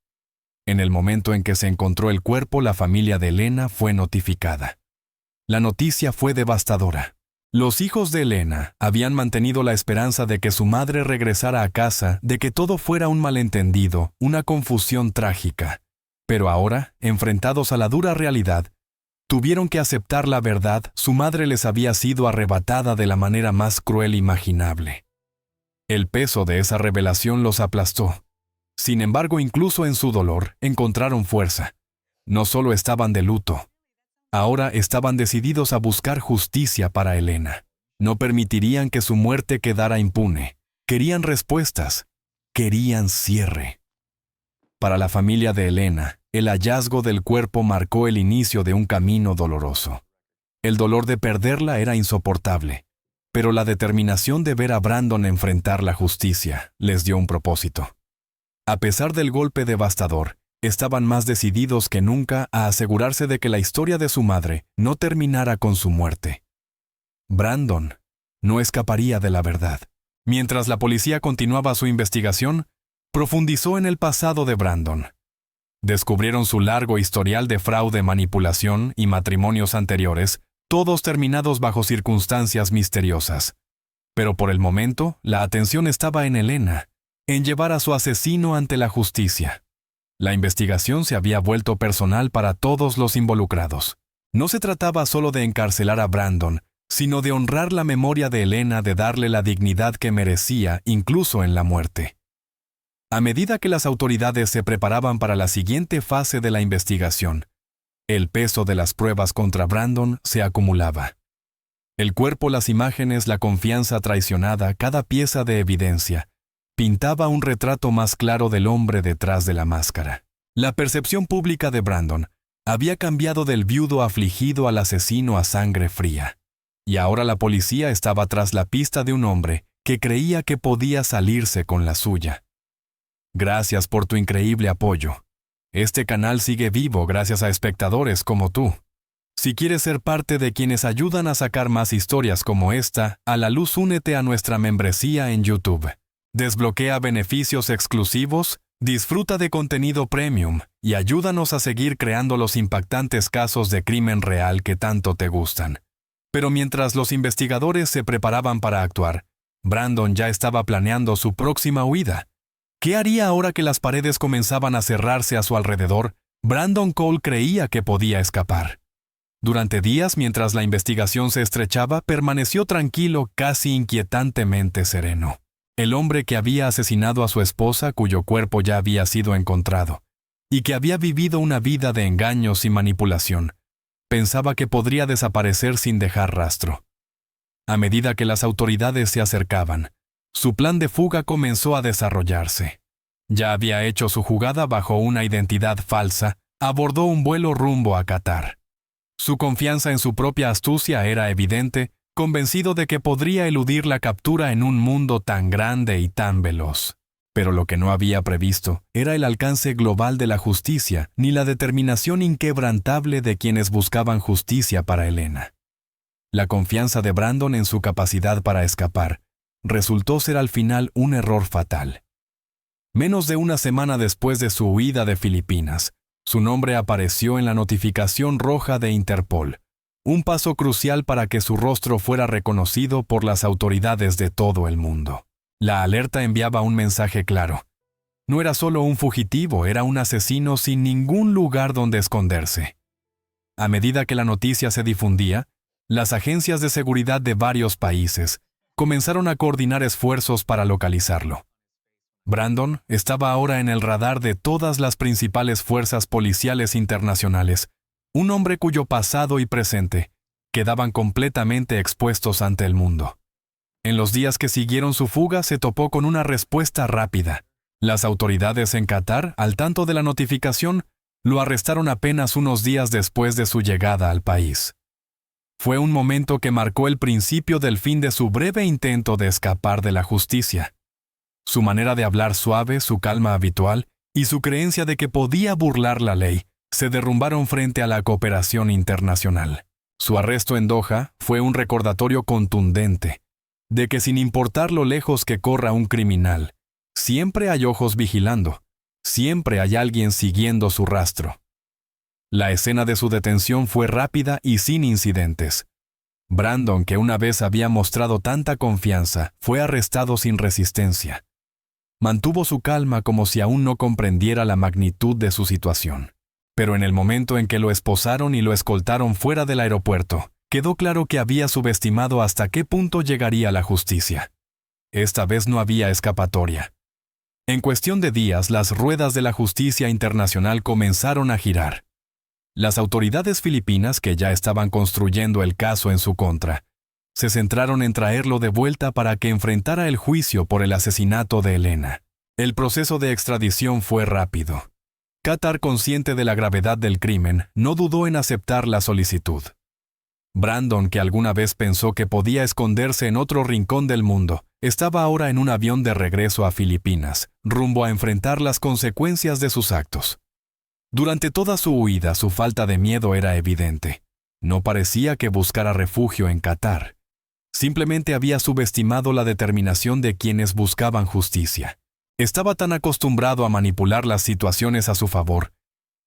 En el momento en que se encontró el cuerpo, la familia de Elena fue notificada. La noticia fue devastadora. Los hijos de Elena habían mantenido la esperanza de que su madre regresara a casa, de que todo fuera un malentendido, una confusión trágica. Pero ahora, enfrentados a la dura realidad, tuvieron que aceptar la verdad: su madre les había sido arrebatada de la manera más cruel imaginable. El peso de esa revelación los aplastó. Sin embargo, incluso en su dolor, encontraron fuerza. No solo estaban de luto, ahora estaban decididos a buscar justicia para Elena. No permitirían que su muerte quedara impune. Querían respuestas. Querían cierre. Para la familia de Elena, el hallazgo del cuerpo marcó el inicio de un camino doloroso. El dolor de perderla era insoportable, pero la determinación de ver a Brandon enfrentar la justicia les dio un propósito. A pesar del golpe devastador, estaban más decididos que nunca a asegurarse de que la historia de su madre no terminara con su muerte. Brandon no escaparía de la verdad. Mientras la policía continuaba su investigación, profundizó en el pasado de Brandon. Descubrieron su largo historial de fraude, manipulación y matrimonios anteriores, todos terminados bajo circunstancias misteriosas. Pero por el momento, la atención estaba en Elena, en llevar a su asesino ante la justicia. La investigación se había vuelto personal para todos los involucrados. No se trataba solo de encarcelar a Brandon, sino de honrar la memoria de Elena, de darle la dignidad que merecía, incluso en la muerte. A medida que las autoridades se preparaban para la siguiente fase de la investigación, el peso de las pruebas contra Brandon se acumulaba. El cuerpo, las imágenes, la confianza traicionada, cada pieza de evidencia, pintaba un retrato más claro del hombre detrás de la máscara. La percepción pública de Brandon había cambiado del viudo afligido al asesino a sangre fría. Y ahora la policía estaba tras la pista de un hombre que creía que podía salirse con la suya. Gracias por tu increíble apoyo. Este canal sigue vivo gracias a espectadores como tú. Si quieres ser parte de quienes ayudan a sacar más historias como esta a la luz, únete a nuestra membresía en YouTube. Desbloquea beneficios exclusivos, disfruta de contenido premium y ayúdanos a seguir creando los impactantes casos de crimen real que tanto te gustan. Pero mientras los investigadores se preparaban para actuar, Brandon ya estaba planeando su próxima huida. ¿Qué haría ahora que las paredes comenzaban a cerrarse a su alrededor? Brandon Cole creía que podía escapar. Durante días, mientras la investigación se estrechaba, permaneció tranquilo, casi inquietantemente sereno. El hombre que había asesinado a su esposa, cuyo cuerpo ya había sido encontrado, y que había vivido una vida de engaños y manipulación, pensaba que podría desaparecer sin dejar rastro. A medida que las autoridades se acercaban, su plan de fuga comenzó a desarrollarse. Ya había hecho su jugada bajo una identidad falsa, abordó un vuelo rumbo a Qatar. Su confianza en su propia astucia era evidente, convencido de que podría eludir la captura en un mundo tan grande y tan veloz. Pero lo que no había previsto era el alcance global de la justicia, ni la determinación inquebrantable de quienes buscaban justicia para Elena. La confianza de Brandon en su capacidad para escapar resultó ser al final un error fatal. Menos de una semana después de su huida de Filipinas, su nombre apareció en la notificación roja de Interpol, un paso crucial para que su rostro fuera reconocido por las autoridades de todo el mundo. La alerta enviaba un mensaje claro. No era solo un fugitivo, era un asesino sin ningún lugar donde esconderse. A medida que la noticia se difundía, las agencias de seguridad de varios países comenzaron a coordinar esfuerzos para localizarlo. Brandon estaba ahora en el radar de todas las principales fuerzas policiales internacionales, un hombre cuyo pasado y presente quedaban completamente expuestos ante el mundo. En los días que siguieron su fuga se topó con una respuesta rápida. Las autoridades en Qatar, al tanto de la notificación, lo arrestaron apenas unos días después de su llegada al país. Fue un momento que marcó el principio del fin de su breve intento de escapar de la justicia. Su manera de hablar suave, su calma habitual y su creencia de que podía burlar la ley se derrumbaron frente a la cooperación internacional. Su arresto en Doha fue un recordatorio contundente de que sin importar lo lejos que corra un criminal, siempre hay ojos vigilando, siempre hay alguien siguiendo su rastro. La escena de su detención fue rápida y sin incidentes. Brandon, que una vez había mostrado tanta confianza, fue arrestado sin resistencia. Mantuvo su calma como si aún no comprendiera la magnitud de su situación. Pero en el momento en que lo esposaron y lo escoltaron fuera del aeropuerto, quedó claro que había subestimado hasta qué punto llegaría la justicia. Esta vez no había escapatoria. En cuestión de días, las ruedas de la justicia internacional comenzaron a girar. Las autoridades filipinas, que ya estaban construyendo el caso en su contra, se centraron en traerlo de vuelta para que enfrentara el juicio por el asesinato de Elena. El proceso de extradición fue rápido. Qatar, consciente de la gravedad del crimen, no dudó en aceptar la solicitud. Brandon, que alguna vez pensó que podía esconderse en otro rincón del mundo, estaba ahora en un avión de regreso a Filipinas, rumbo a enfrentar las consecuencias de sus actos. Durante toda su huida, su falta de miedo era evidente. No parecía que buscara refugio en Qatar. Simplemente había subestimado la determinación de quienes buscaban justicia. Estaba tan acostumbrado a manipular las situaciones a su favor,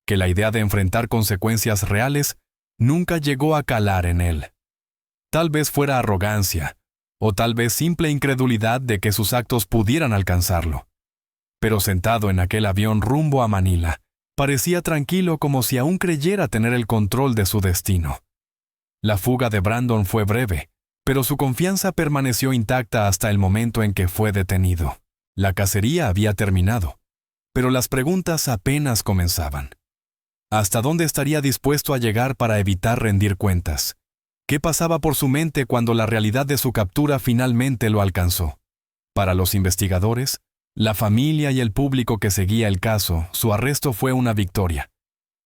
que la idea de enfrentar consecuencias reales nunca llegó a calar en él. Tal vez fuera arrogancia, o tal vez simple incredulidad de que sus actos pudieran alcanzarlo. Pero sentado en aquel avión rumbo a Manila, parecía tranquilo, como si aún creyera tener el control de su destino. La fuga de Brandon fue breve, pero su confianza permaneció intacta hasta el momento en que fue detenido. La cacería había terminado, pero las preguntas apenas comenzaban. ¿Hasta dónde estaría dispuesto a llegar para evitar rendir cuentas? ¿Qué pasaba por su mente cuando la realidad de su captura finalmente lo alcanzó? Para los investigadores, la familia y el público que seguía el caso, su arresto fue una victoria.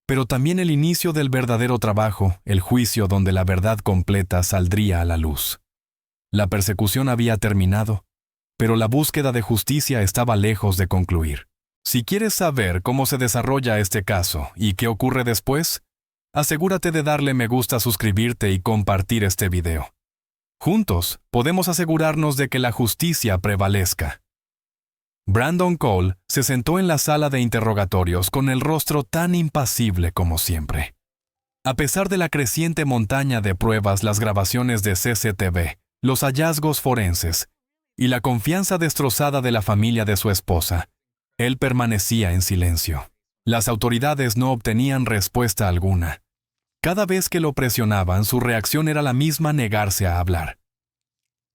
Pero también el inicio del verdadero trabajo, el juicio donde la verdad completa saldría a la luz. La persecución había terminado, pero la búsqueda de justicia estaba lejos de concluir. Si quieres saber cómo se desarrolla este caso y qué ocurre después, asegúrate de darle me gusta, suscribirte y compartir este video. Juntos, podemos asegurarnos de que la justicia prevalezca. Brandon Cole se sentó en la sala de interrogatorios con el rostro tan impasible como siempre. A pesar de la creciente montaña de pruebas, las grabaciones de CCTV, los hallazgos forenses y la confianza destrozada de la familia de su esposa, él permanecía en silencio. Las autoridades no obtenían respuesta alguna. Cada vez que lo presionaban, su reacción era la misma: negarse a hablar.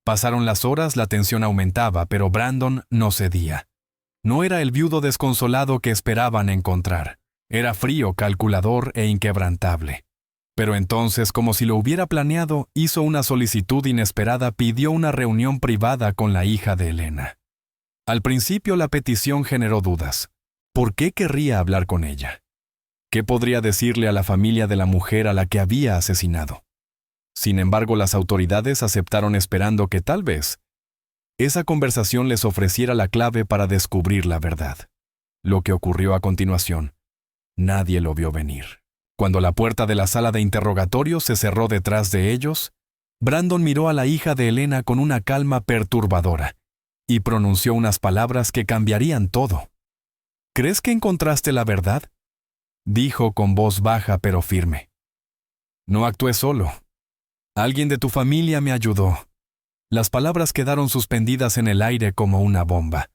Pasaron las horas, la tensión aumentaba, pero Brandon no cedía. No era el viudo desconsolado que esperaban encontrar. Era frío, calculador e inquebrantable. Pero entonces, como si lo hubiera planeado, hizo una solicitud inesperada: pidió una reunión privada con la hija de Elena. Al principio la petición generó dudas. ¿Por qué querría hablar con ella? ¿Qué podría decirle a la familia de la mujer a la que había asesinado? Sin embargo, las autoridades aceptaron, esperando que tal vez esa conversación les ofreciera la clave para descubrir la verdad. Lo que ocurrió a continuación, nadie lo vio venir. Cuando la puerta de la sala de interrogatorios se cerró detrás de ellos, Brandon miró a la hija de Elena con una calma perturbadora y pronunció unas palabras que cambiarían todo. ¿Crees que encontraste la verdad?, dijo con voz baja pero firme. No actué solo. Alguien de tu familia me ayudó. Las palabras quedaron suspendidas en el aire como una bomba.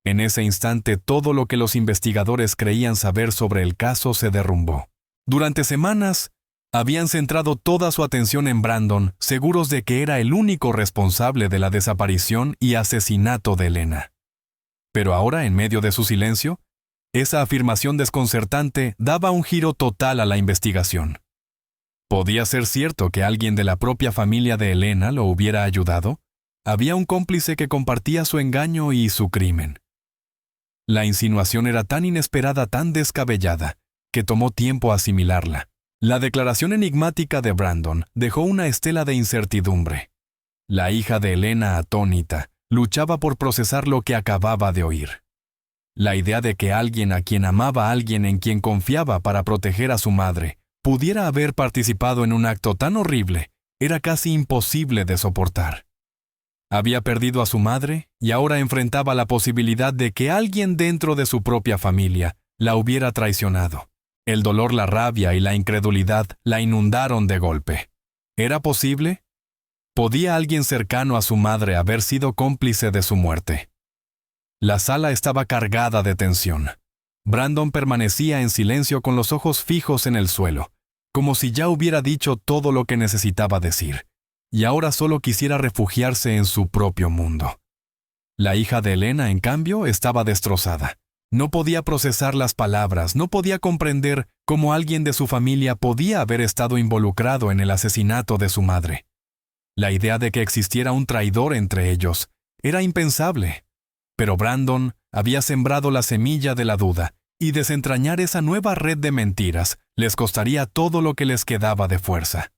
En ese instante, todo lo que los investigadores creían saber sobre el caso se derrumbó. Durante semanas, habían centrado toda su atención en Brandon, seguros de que era el único responsable de la desaparición y asesinato de Elena. Pero ahora, en medio de su silencio, esa afirmación desconcertante daba un giro total a la investigación. ¿Podía ser cierto que alguien de la propia familia de Elena lo hubiera ayudado? Había un cómplice que compartía su engaño y su crimen. La insinuación era tan inesperada, tan descabellada, que tomó tiempo asimilarla. La declaración enigmática de Brandon dejó una estela de incertidumbre. La hija de Elena, atónita, luchaba por procesar lo que acababa de oír. La idea de que alguien a quien amaba a alguien en quien confiaba para proteger a su madre pudiera haber participado en un acto tan horrible era casi imposible de soportar. Había perdido a su madre y ahora enfrentaba la posibilidad de que alguien dentro de su propia familia la hubiera traicionado. El dolor, la rabia y la incredulidad la inundaron de golpe. ¿Era posible? ¿Podía alguien cercano a su madre haber sido cómplice de su muerte? La sala estaba cargada de tensión. Brandon permanecía en silencio con los ojos fijos en el suelo, como si ya hubiera dicho todo lo que necesitaba decir, y ahora solo quisiera refugiarse en su propio mundo. La hija de Elena, en cambio, estaba destrozada. No podía procesar las palabras, no podía comprender cómo alguien de su familia podía haber estado involucrado en el asesinato de su madre. La idea de que existiera un traidor entre ellos era impensable. Pero Brandon había sembrado la semilla de la duda, y desentrañar esa nueva red de mentiras les costaría todo lo que les quedaba de fuerza.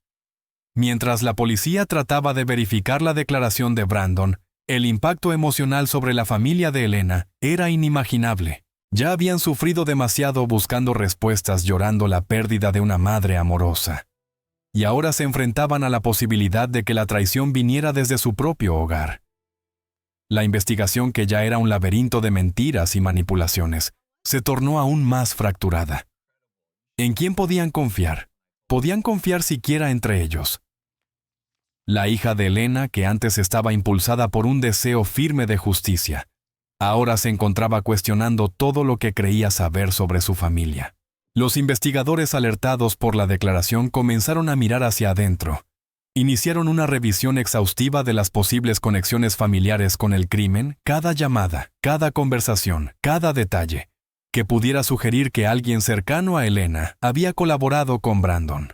Mientras la policía trataba de verificar la declaración de Brandon, el impacto emocional sobre la familia de Elena era inimaginable. Ya habían sufrido demasiado buscando respuestas, llorando la pérdida de una madre amorosa. Y ahora se enfrentaban a la posibilidad de que la traición viniera desde su propio hogar. La investigación, que ya era un laberinto de mentiras y manipulaciones, se tornó aún más fracturada. ¿En quién podían confiar? ¿Podían confiar siquiera entre ellos? La hija de Elena, que antes estaba impulsada por un deseo firme de justicia, ahora se encontraba cuestionando todo lo que creía saber sobre su familia. Los investigadores, alertados por la declaración, comenzaron a mirar hacia adentro. Iniciaron una revisión exhaustiva de las posibles conexiones familiares con el crimen, cada llamada, cada conversación, cada detalle, que pudiera sugerir que alguien cercano a Elena había colaborado con Brandon.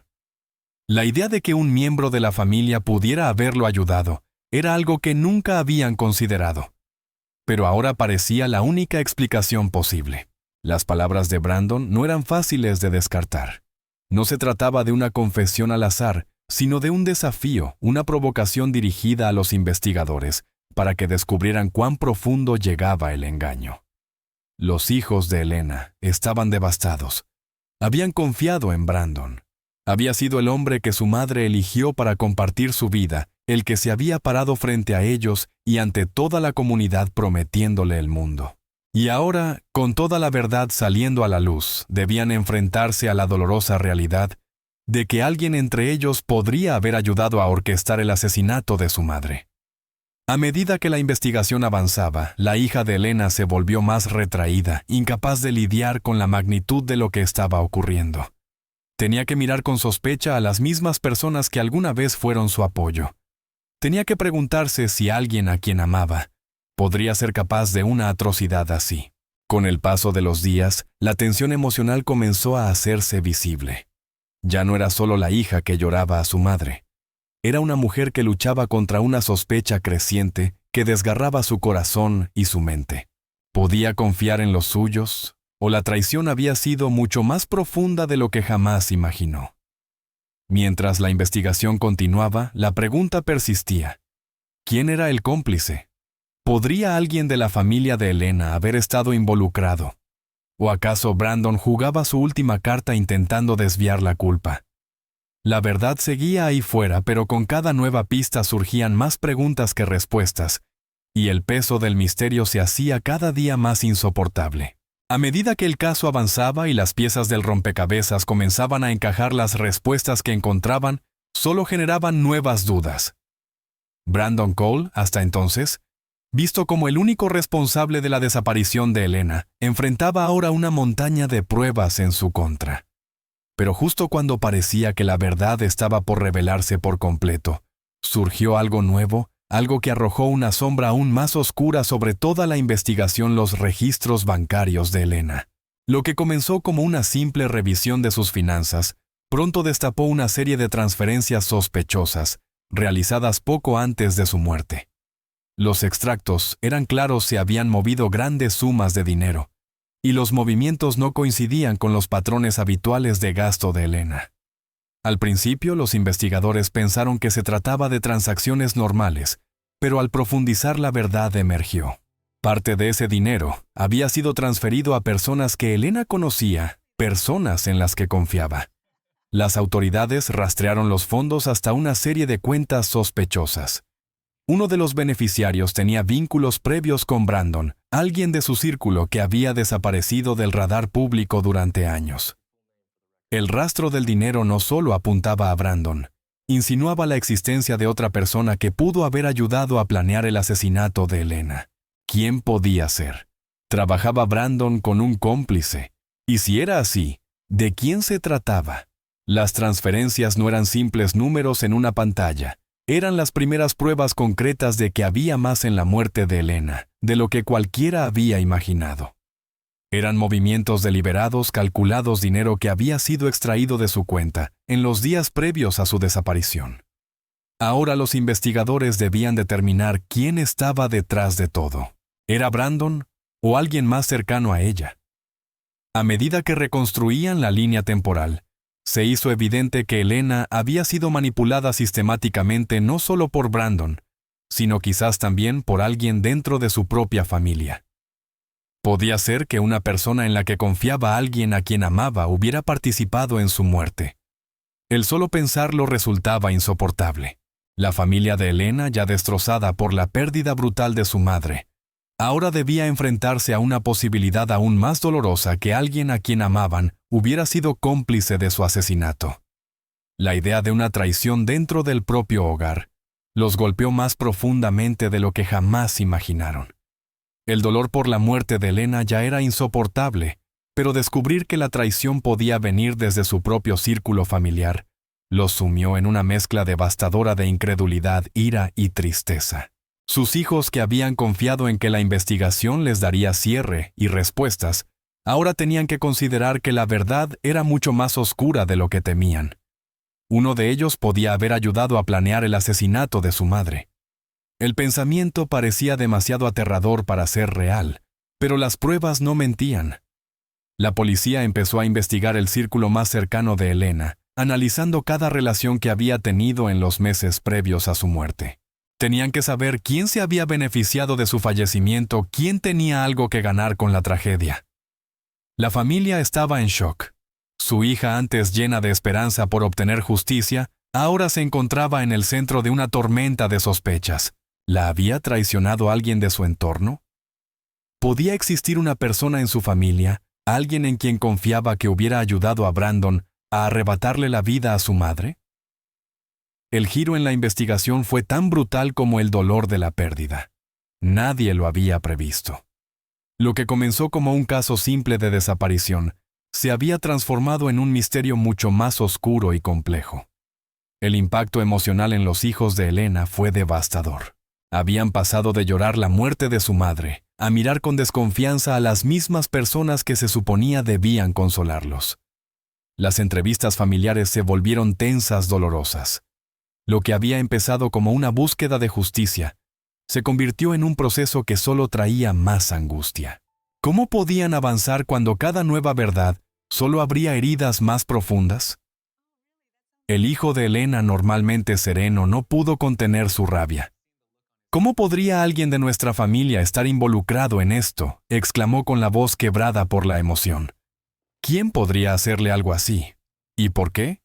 La idea de que un miembro de la familia pudiera haberlo ayudado era algo que nunca habían considerado. Pero ahora parecía la única explicación posible. Las palabras de Brandon no eran fáciles de descartar. No se trataba de una confesión al azar, sino de un desafío, una provocación dirigida a los investigadores, para que descubrieran cuán profundo llegaba el engaño. Los hijos de Elena estaban devastados. Habían confiado en Brandon. Había sido el hombre que su madre eligió para compartir su vida, el que se había parado frente a ellos y ante toda la comunidad prometiéndole el mundo. Y ahora, con toda la verdad saliendo a la luz, debían enfrentarse a la dolorosa realidad de que alguien entre ellos podría haber ayudado a orquestar el asesinato de su madre. A medida que la investigación avanzaba, la hija de Elena se volvió más retraída, incapaz de lidiar con la magnitud de lo que estaba ocurriendo. Tenía que mirar con sospecha a las mismas personas que alguna vez fueron su apoyo. Tenía que preguntarse si alguien a quien amaba podría ser capaz de una atrocidad así. Con el paso de los días, la tensión emocional comenzó a hacerse visible. Ya no era solo la hija que lloraba a su madre. Era una mujer que luchaba contra una sospecha creciente que desgarraba su corazón y su mente. ¿Podía confiar en los suyos? ¿O la traición había sido mucho más profunda de lo que jamás imaginó? Mientras la investigación continuaba, la pregunta persistía. ¿Quién era el cómplice? ¿Podría alguien de la familia de Elena haber estado involucrado? ¿O acaso Brandon jugaba su última carta intentando desviar la culpa? La verdad seguía ahí fuera, pero con cada nueva pista surgían más preguntas que respuestas, y el peso del misterio se hacía cada día más insoportable. A medida que el caso avanzaba y las piezas del rompecabezas comenzaban a encajar, las respuestas que encontraban solo generaban nuevas dudas. Brandon Cole, hasta entonces, visto como el único responsable de la desaparición de Elena, enfrentaba ahora una montaña de pruebas en su contra. Pero justo cuando parecía que la verdad estaba por revelarse por completo, surgió algo nuevo, algo que arrojó una sombra aún más oscura sobre toda la investigación: los registros bancarios de Elena. Lo que comenzó como una simple revisión de sus finanzas, pronto destapó una serie de transferencias sospechosas, realizadas poco antes de su muerte. Los extractos eran claros: se habían movido grandes sumas de dinero, y los movimientos no coincidían con los patrones habituales de gasto de Elena. Al principio, los investigadores pensaron que se trataba de transacciones normales, pero al profundizar la verdad emergió. Parte de ese dinero había sido transferido a personas que Elena conocía, personas en las que confiaba. Las autoridades rastrearon los fondos hasta una serie de cuentas sospechosas. Uno de los beneficiarios tenía vínculos previos con Brandon, alguien de su círculo que había desaparecido del radar público durante años. El rastro del dinero no solo apuntaba a Brandon, insinuaba la existencia de otra persona que pudo haber ayudado a planear el asesinato de Elena. ¿Quién podía ser? ¿Trabajaba Brandon con un cómplice? Y si era así, ¿de quién se trataba? Las transferencias no eran simples números en una pantalla. Eran las primeras pruebas concretas de que había más en la muerte de Elena, de lo que cualquiera había imaginado. Eran movimientos deliberados, calculados, dinero que había sido extraído de su cuenta en los días previos a su desaparición. Ahora los investigadores debían determinar quién estaba detrás de todo. ¿Era Brandon o alguien más cercano a ella? A medida que reconstruían la línea temporal, se hizo evidente que Elena había sido manipulada sistemáticamente no solo por Brandon, sino quizás también por alguien dentro de su propia familia. Podía ser que una persona en la que confiaba alguien a quien amaba hubiera participado en su muerte. El solo pensarlo resultaba insoportable. La familia de Elena, ya destrozada por la pérdida brutal de su madre, ahora debía enfrentarse a una posibilidad aún más dolorosa: que alguien a quien amaban hubiera sido cómplice de su asesinato. La idea de una traición dentro del propio hogar los golpeó más profundamente de lo que jamás imaginaron. El dolor por la muerte de Elena ya era insoportable, pero descubrir que la traición podía venir desde su propio círculo familiar los sumió en una mezcla devastadora de incredulidad, ira y tristeza. Sus hijos, que habían confiado en que la investigación les daría cierre y respuestas, ahora tenían que considerar que la verdad era mucho más oscura de lo que temían. Uno de ellos podía haber ayudado a planear el asesinato de su madre. El pensamiento parecía demasiado aterrador para ser real, pero las pruebas no mentían. La policía empezó a investigar el círculo más cercano de Elena, analizando cada relación que había tenido en los meses previos a su muerte. Tenían que saber quién se había beneficiado de su fallecimiento, quién tenía algo que ganar con la tragedia. La familia estaba en shock. Su hija, antes llena de esperanza por obtener justicia, ahora se encontraba en el centro de una tormenta de sospechas. ¿La había traicionado alguien de su entorno? ¿Podía existir una persona en su familia, alguien en quien confiaba, que hubiera ayudado a Brandon a arrebatarle la vida a su madre? El giro en la investigación fue tan brutal como el dolor de la pérdida. Nadie lo había previsto. Lo que comenzó como un caso simple de desaparición se había transformado en un misterio mucho más oscuro y complejo. El impacto emocional en los hijos de Elena fue devastador. Habían pasado de llorar la muerte de su madre a mirar con desconfianza a las mismas personas que se suponía debían consolarlos. Las entrevistas familiares se volvieron tensas, dolorosas. Lo que había empezado como una búsqueda de justicia se convirtió en un proceso que solo traía más angustia. ¿Cómo podían avanzar cuando cada nueva verdad solo abría heridas más profundas? El hijo de Elena, normalmente sereno, no pudo contener su rabia. ¿Cómo podría alguien de nuestra familia estar involucrado en esto?, exclamó con la voz quebrada por la emoción. ¿Quién podría hacerle algo así? ¿Y por qué?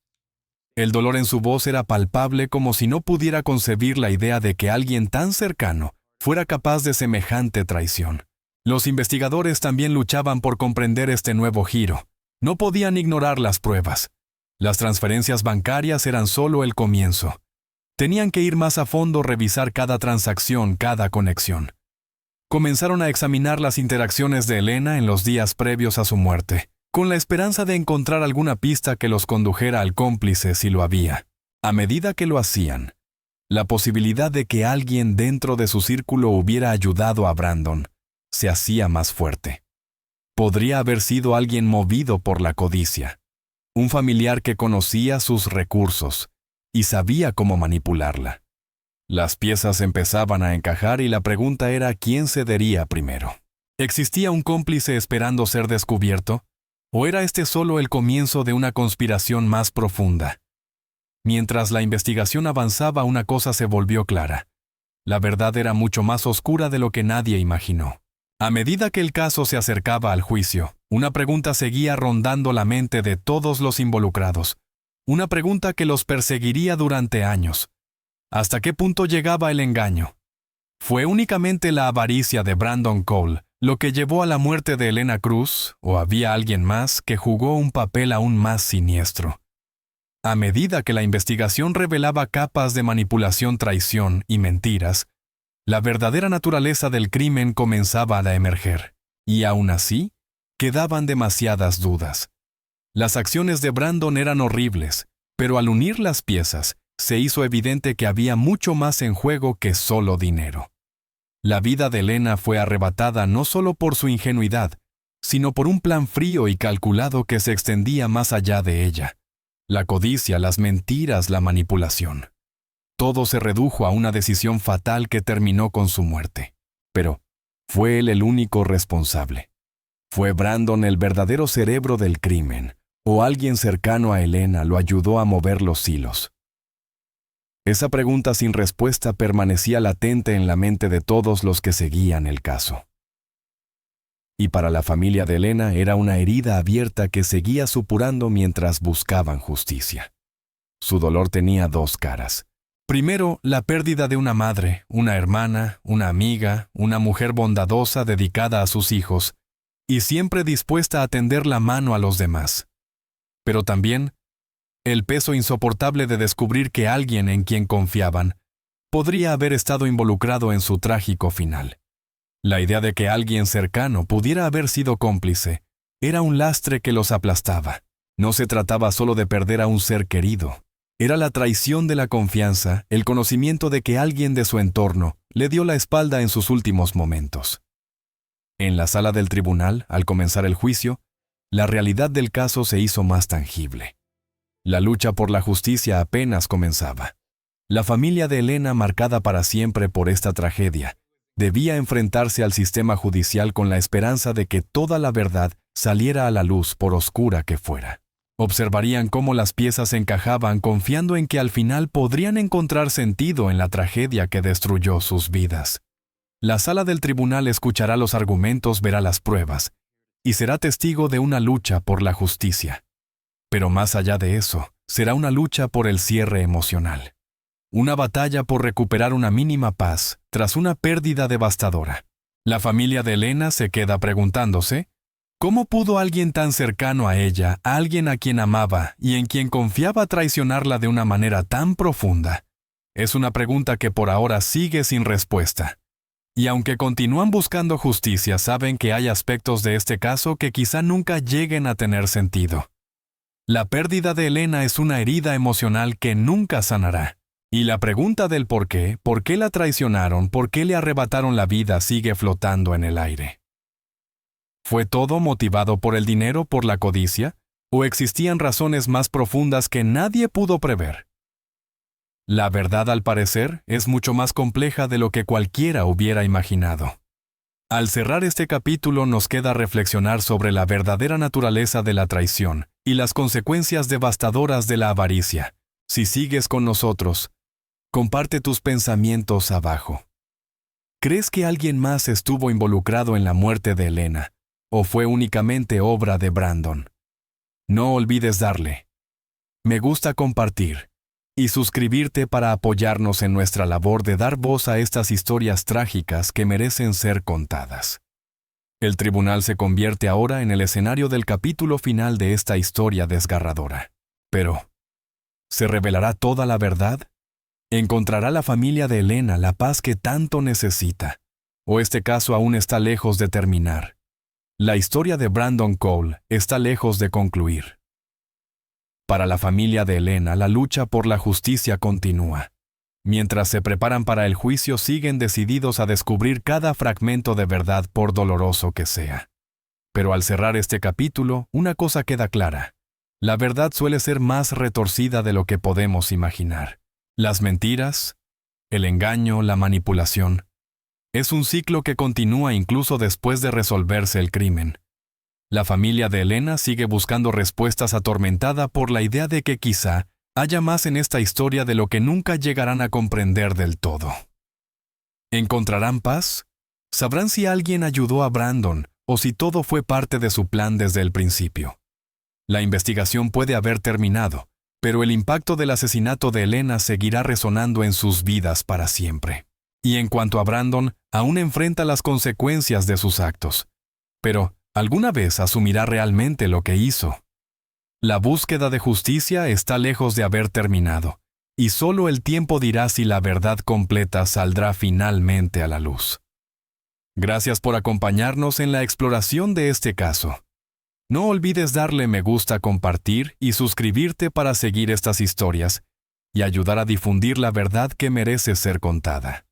El dolor en su voz era palpable, como si no pudiera concebir la idea de que alguien tan cercano fuera capaz de semejante traición. Los investigadores también luchaban por comprender este nuevo giro. No podían ignorar las pruebas. Las transferencias bancarias eran solo el comienzo. Tenían que ir más a fondo, revisar cada transacción, cada conexión. Comenzaron a examinar las interacciones de Elena en los días previos a su muerte, con la esperanza de encontrar alguna pista que los condujera al cómplice si lo había. A medida que lo hacían, la posibilidad de que alguien dentro de su círculo hubiera ayudado a Brandon se hacía más fuerte. Podría haber sido alguien movido por la codicia, un familiar que conocía sus recursos y sabía cómo manipularla. Las piezas empezaban a encajar y la pregunta era quién cedería primero. ¿Existía un cómplice esperando ser descubierto? ¿O era este solo el comienzo de una conspiración más profunda? Mientras la investigación avanzaba, una cosa se volvió clara. La verdad era mucho más oscura de lo que nadie imaginó. A medida que el caso se acercaba al juicio, una pregunta seguía rondando la mente de todos los involucrados. Una pregunta que los perseguiría durante años. ¿Hasta qué punto llegaba el engaño? ¿Fue únicamente la avaricia de Brandon Cole lo que llevó a la muerte de Helena Cruz, o había alguien más que jugó un papel aún más siniestro? A medida que la investigación revelaba capas de manipulación, traición y mentiras, la verdadera naturaleza del crimen comenzaba a emerger, y aún así, quedaban demasiadas dudas. Las acciones de Brandon eran horribles, pero al unir las piezas, se hizo evidente que había mucho más en juego que solo dinero. La vida de Helena fue arrebatada no solo por su ingenuidad, sino por un plan frío y calculado que se extendía más allá de ella. La codicia, las mentiras, la manipulación. Todo se redujo a una decisión fatal que terminó con su muerte. Pero, ¿fue él el único responsable? ¿Fue Brandon el verdadero cerebro del crimen? ¿O alguien cercano a Helena lo ayudó a mover los hilos? Esa pregunta sin respuesta permanecía latente en la mente de todos los que seguían el caso. Y para la familia de Helena era una herida abierta que seguía supurando mientras buscaban justicia. Su dolor tenía dos caras. Primero, la pérdida de una madre, una hermana, una amiga, una mujer bondadosa dedicada a sus hijos, y siempre dispuesta a tender la mano a los demás. Pero también, el peso insoportable de descubrir que alguien en quien confiaban podría haber estado involucrado en su trágico final. La idea de que alguien cercano pudiera haber sido cómplice era un lastre que los aplastaba. No se trataba solo de perder a un ser querido. Era la traición de la confianza, el conocimiento de que alguien de su entorno le dio la espalda en sus últimos momentos. En la sala del tribunal, al comenzar el juicio, la realidad del caso se hizo más tangible. La lucha por la justicia apenas comenzaba. La familia de Helena, marcada para siempre por esta tragedia, debía enfrentarse al sistema judicial con la esperanza de que toda la verdad saliera a la luz por oscura que fuera. Observarían cómo las piezas encajaban confiando en que al final podrían encontrar sentido en la tragedia que destruyó sus vidas. La sala del tribunal escuchará los argumentos, verá las pruebas, y será testigo de una lucha por la justicia. Pero más allá de eso, será una lucha por el cierre emocional. Una batalla por recuperar una mínima paz tras una pérdida devastadora. La familia de Helena se queda preguntándose, ¿cómo pudo alguien tan cercano a ella, alguien a quien amaba y en quien confiaba, traicionarla de una manera tan profunda? Es una pregunta que por ahora sigue sin respuesta. Y aunque continúan buscando justicia, saben que hay aspectos de este caso que quizá nunca lleguen a tener sentido. La pérdida de Helena es una herida emocional que nunca sanará. Y la pregunta del por qué la traicionaron, por qué le arrebataron la vida, sigue flotando en el aire. ¿Fue todo motivado por el dinero, por la codicia? ¿O existían razones más profundas que nadie pudo prever? La verdad, al parecer, es mucho más compleja de lo que cualquiera hubiera imaginado. Al cerrar este capítulo nos queda reflexionar sobre la verdadera naturaleza de la traición y las consecuencias devastadoras de la avaricia. Si sigues con nosotros, comparte tus pensamientos abajo. ¿Crees que alguien más estuvo involucrado en la muerte de Helena, o fue únicamente obra de Brandon? No olvides darle me gusta, compartir y suscribirte para apoyarnos en nuestra labor de dar voz a estas historias trágicas que merecen ser contadas. El tribunal se convierte ahora en el escenario del capítulo final de esta historia desgarradora. Pero, ¿se revelará toda la verdad? ¿Encontrará la familia de Helena la paz que tanto necesita? ¿O este caso aún está lejos de terminar? La historia de Brandon Cole está lejos de concluir. Para la familia de Helena, la lucha por la justicia continúa. Mientras se preparan para el juicio, siguen decididos a descubrir cada fragmento de verdad, por doloroso que sea. Pero al cerrar este capítulo, una cosa queda clara. La verdad suele ser más retorcida de lo que podemos imaginar. Las mentiras, el engaño, la manipulación. Es un ciclo que continúa incluso después de resolverse el crimen. La familia de Helena sigue buscando respuestas, atormentada por la idea de que quizá haya más en esta historia de lo que nunca llegarán a comprender del todo. ¿Encontrarán paz? Sabrán si alguien ayudó a Brandon o si todo fue parte de su plan desde el principio. La investigación puede haber terminado, pero el impacto del asesinato de Elena seguirá resonando en sus vidas para siempre. Y en cuanto a Brandon, aún enfrenta las consecuencias de sus actos. Pero, ¿alguna vez asumirá realmente lo que hizo? La búsqueda de justicia está lejos de haber terminado, y solo el tiempo dirá si la verdad completa saldrá finalmente a la luz. Gracias por acompañarnos en la exploración de este caso. No olvides darle me gusta, compartir y suscribirte para seguir estas historias y ayudar a difundir la verdad que merece ser contada.